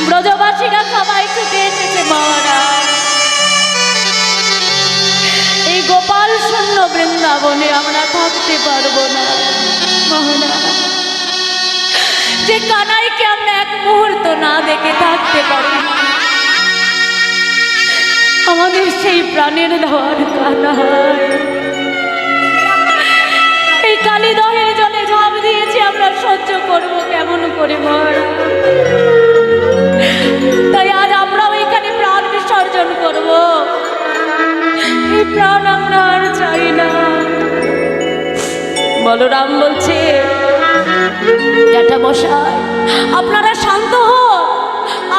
ব্রজবাসীরা সবাই ছুটে এসেছে মহারাজ। এই গোপাল শূন্য বৃন্দাবনে আমরা থাকতে পারবো না মহারাজ। যে কানাইকে আমরা এক মুহূর্ত না দেখে থাকতে পারি না, আমাদের সেই প্রাণের ধর কানাই এই কালীদহের জলে ঝাঁপ দিয়েছি, আমরা সহ্য করব কেমন করে মহারাজ? তাই আজ আমরাও এখানে প্রাণ বিসর্জন করব। এই প্রাণ আমরা আর চাই না। বলরাম বলছে জ্যাঠামশাই আপনারা শান্ত হন,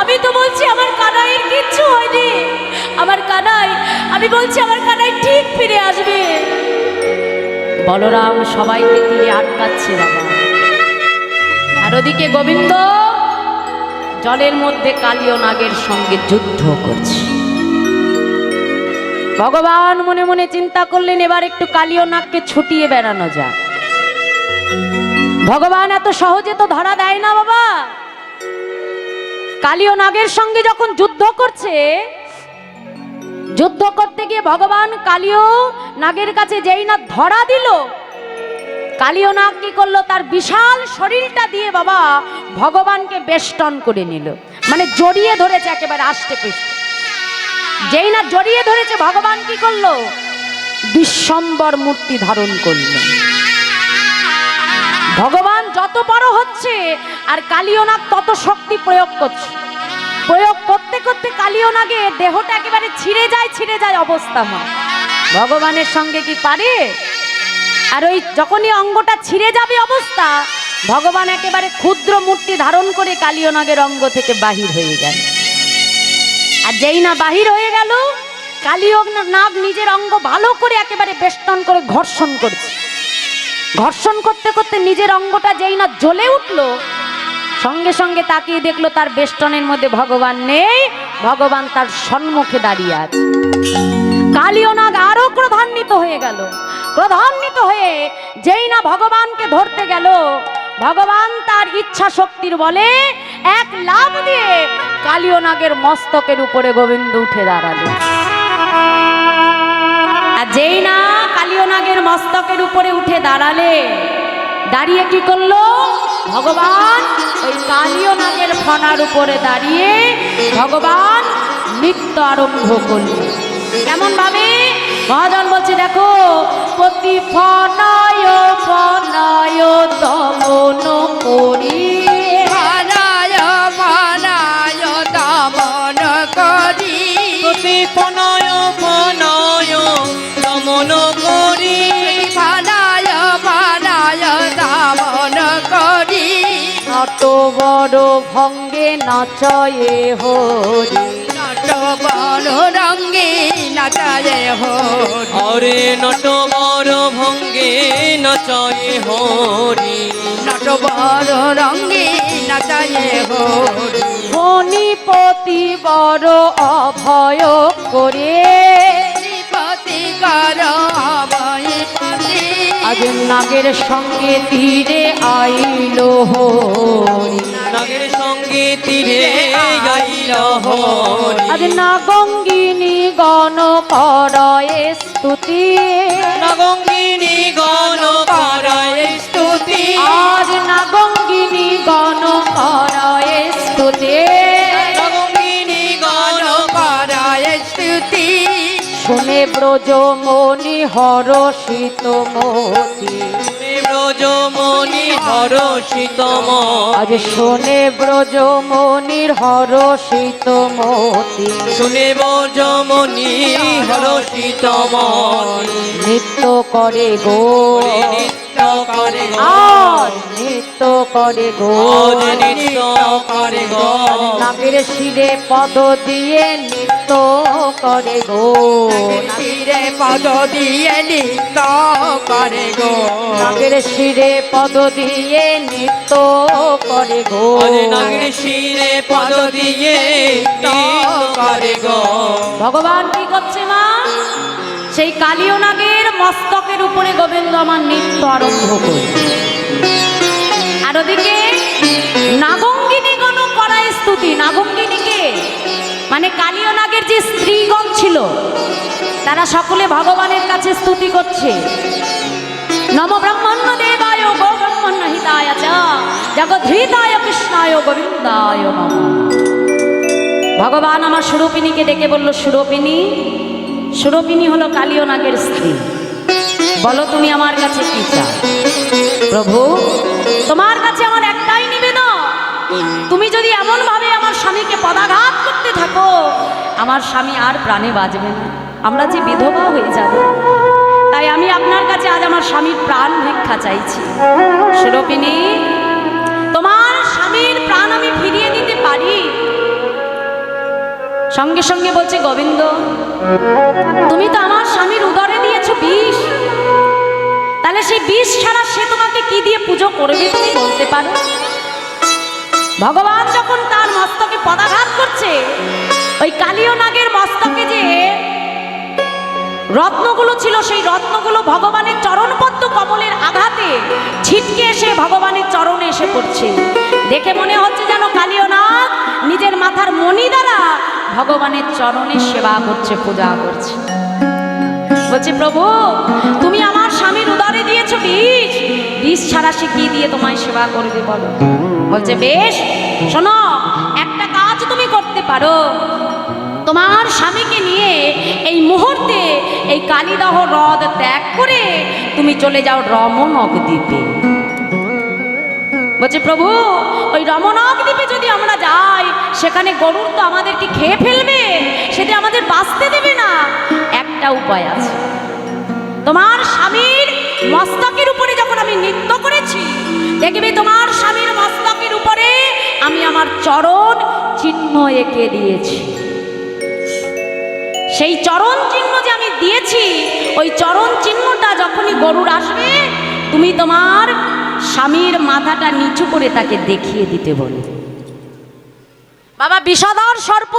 আমি তো বলছি আমার কানাইয়ের কিচ্ছু হয়নি, আমার কানাই, আমি বলছি আমার কানাই ঠিক ফিরে আসবে। বলরাম সবাইকে তীরে আটকাচ্ছে বাবা, আর ওদিকে গোবিন্দ জলের মধ্যে কালীয় নাগের সঙ্গে যুদ্ধ করছে। ভগবান মনে মনে চিন্তা করলেন এবার একটু কালীয় নাগকে ছুটিয়ে বেড়ানো যায়। ভগবান এত সহজে তো ধরা দেয় না বাবা। কালীয় নাগের সঙ্গে যখন যুদ্ধ করছে, যুদ্ধ করতে গিয়ে ভগবান কালীয় নাগের কাছে যেই না ধরা দিল, কালীয় নাগ কি করলো, তার বিশাল শরীরটা দিয়ে বাবা ভগবানকে বেষ্টন করে নিল, মানে জড়িয়ে ধরেছে একেবারে আষ্টে পৃষ্ঠে। যেই না জড়িয়ে ধরেছে, ভগবান কি করলো, বিশ্বম্বর মূর্তি ধারণ করলেন। ভগবান যত বড় হচ্ছে আর কালীয় নাগ তত শক্তি প্রয়োগ করছে। প্রয়োগ করতে করতে কালীয় নাগের দেহটা একেবারে ছিঁড়ে যায় অবস্থা মা। ভগবানের সঙ্গে কি পারে? আর ওই যখনই অঙ্গটা ছিঁড়ে যাবে অবস্থা, ভগবান একেবারে ক্ষুদ্র মূর্তি ধারণ করে কালীয় নাগের অঙ্গ থেকে বাহির হয়ে গেল। আর যেই না বাহির হয়ে গেল, কালীয় নাগ নিজের অঙ্গ ভালো করে একেবারে বেষ্টন করে ঘর্ষণ করছে। ঘর্ষণ করতে করতে নিজের অঙ্গটা যেই না জ্বলে উঠলো, সঙ্গে সঙ্গে তাকিয়ে দেখলো তার বেষ্টনের মধ্যে ভগবান নেই, ভগবান তার সম্মুখে দাঁড়িয়ে আছে। কালীয় নাগ আরো ক্রোধান্বিত হয়ে গেল। ক্রোধান্বিত হয়ে যেই না ভগবানকে ধরতে গেল, ভগবান তার ইচ্ছা শক্তির বলে এক লাফ দিয়ে কালীয় নাগের মস্তকের উপরে গোবিন্দ উঠে দাঁড়ালো। আর যেই না কালীয় নাগের মস্তকের উপরে উঠে দাঁড়ালে, দাঁড়িয়ে কি করলো, ভগবান ওই কালীয় নাগের ফনার উপরে দাঁড়িয়ে ভগবান নৃত্য আরম্ভ করল। কেমন ভাবে? মহাজন বলছে দেখো, প্রতি ফনায় ফনায় দমন করি, ফনায় ফনায় দমন করি, প্রতি ফনায় ফনায় দমন করি, ফনায় ফনায় দমন করি, নট বড় ভঙ্গে নাচয়ে হরি, নট বড় রঙ্গে নাচায় হরি, অরে নট বড় ভঙ্গে নচয়ে হরি, নট বড় রঙ্গে নাচায় হরি, ফণিপতি বড় অভয় করে, পতি কর অভয় পতি, আজ নাগের সঙ্গে তীরে আইল হরি, নাগের সঙ্গে তীরে আইল হরি, আজ নাগঙ্গিনী গণ করয় স্তুতি, নাগঙ্গিনী গণ করায় স্তুতি, আজ নাগঙ্গিনী গণ করয় স্তুতি, নাগঙ্গিনী গণ করায় স্তুতি। শুনে ব্রজমণি হরষিত মতি, ব্রজমণি হরষিত মতি, আজ শুনে ব্রজমণির হরষিত মতি, শুনে ব্রজমণি হরষিত মতি, নৃত্য করে গো নৃত্য করে গো, আজ নৃত্য করে গো, আজ নৃত্য করে গো, নাগের শিরে পদ দিয়ে নৃত্য করে গো, তীরে পদ দিয়ে নৃত্য করে গো, নাগের শিরে পদ দিয়ে নৃত্য করে গো, আজ নাগের শিরে পদ দিয়ে নৃত্য করে গো। ভগবান কি করছে মা? সেই কালীয় নাগের মস্তকের উপরে গোবিন্দ আমার নৃত্য আরম্ভ করে, আর ওদিকে নাগঙ্গিনী গণ করায় স্তুতি। নাগঙ্গিনীকে মানে কালীয় নাগের যে স্ত্রীগণ ছিল তারা সকলে ভগবানের কাছে স্তুতি করছে। নম ব্রহ্মণ্য দেবায় গো ব্রহ্মণ্য হিতায় চ জগদ্ধিতায় কৃষ্ণায় গোবিন্দায় নমঃ। ভগবান আমার সুরূপিণীকে ডেকে বলল, সুরূপিণী, সুরূপিণী হলো কালীয় নাগের স্ত্রী, বলো তুমি আমার কাছে কি চাও? প্রভু, তোমার কাছে আমার একটাই নিবেদন, তুমি যদি এমন ভাবে আমার স্বামীকে পদাঘাত করতে থাকো, আমার স্বামী আর প্রাণে বাঁচবে না, আমরা যে বিধবা হয়ে যাব। তাই আমি আপনার কাছে আজ আমার স্বামীর প্রাণ ভিক্ষা চাইছি। সুরূপিণী, তোমার স্বামীর প্রাণ আমি ফিরিয়ে দিতে পারি। সঙ্গে সঙ্গে বলছে, গোবিন্দ, তুমি তো আমার স্বামীর উদরে দিয়েছো বিষ, তাহলে সেই বিষ ছাড়া সে তোমাকে কি দিয়ে পুজো করবে তুমি বলতে পারো? ভগবান যখন তার মস্তকে পদাঘাত করছে, ওই কালীয় নাগের মস্তকে যে রত্নগুলো ছিল সেই রত্নগুলো ভগবানের চরণপদ্ম কমলের আঘাতে ছিটকে এসে ভগবানের চরণে এসে পড়ছে। দেখে মনে হচ্ছে যেন কালীয় নাগ নিজের মাথার মণি দ্বারা ভগবানের চরণে সেবা করছে, পূজা করছে। বলছে, প্রভু, তুমি আমার স্বামীর উদরে দিয়েছো বিষ, বিষ ছাড়া সে কি দিয়ে তোমায় সেবা করবে বলো? বলছে, বেশ, শোনো, একটা কাজ তুমি করতে পারো, তোমার স্বামীকে নিয়ে এই মুহূর্তে এই কালিদাহ হ্রদ ত্যাগ করে তুমি চলে যাও রমণক দ্বীপে। বলছে, প্রভু, ওই রমণক দ্বীপে যদি আমরা যাই, সেখানে গরুর তো আমাদেরকে খেয়ে ফেলবে, সেটা আমাদের বাঁচতে দেবে না। একটা উপায় আছে, তোমার স্বামীর মস্তকের উপরে যখন আমি নৃত্য করেছি, দেখবে তোমার স্বামীর মস্তকের উপরে আমি আমার চরণ চিহ্ন এঁকে দিয়েছি। সেই চরণ চিহ্ন যে আমি দিয়েছি, ওই চরণ চিহ্নটা যখনই গরুর আসবে, তুমি তোমার স্বামীর মাথাটা নিচু করে তাকে দেখিয়ে দিতে বলো। বাবা, বিষধর সর্প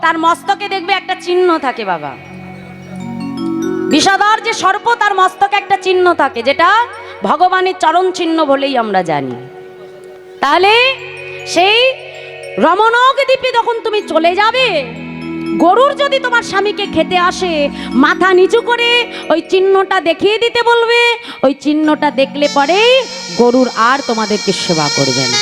তার মস্তকে দেখবে একটা চিহ্ন থাকে। বাবা, বিষধর যে সর্প তার মস্তকে একটা চিহ্ন থাকে, যেটা ভগবানের চরণ চিহ্ন বলেই আমরা জানি। তাহলে সেই রমণক দ্বীপে যখন তুমি চলে যাবে, গরুর যদি তোমার স্বামীকে খেতে আসে, মাথা নিচু করে ওই চিহ্নটা দেখিয়ে দিতে বলবে। ওই চিহ্নটা দেখলে পরে গরুর আর তোমাদেরকে সেবা করবে না।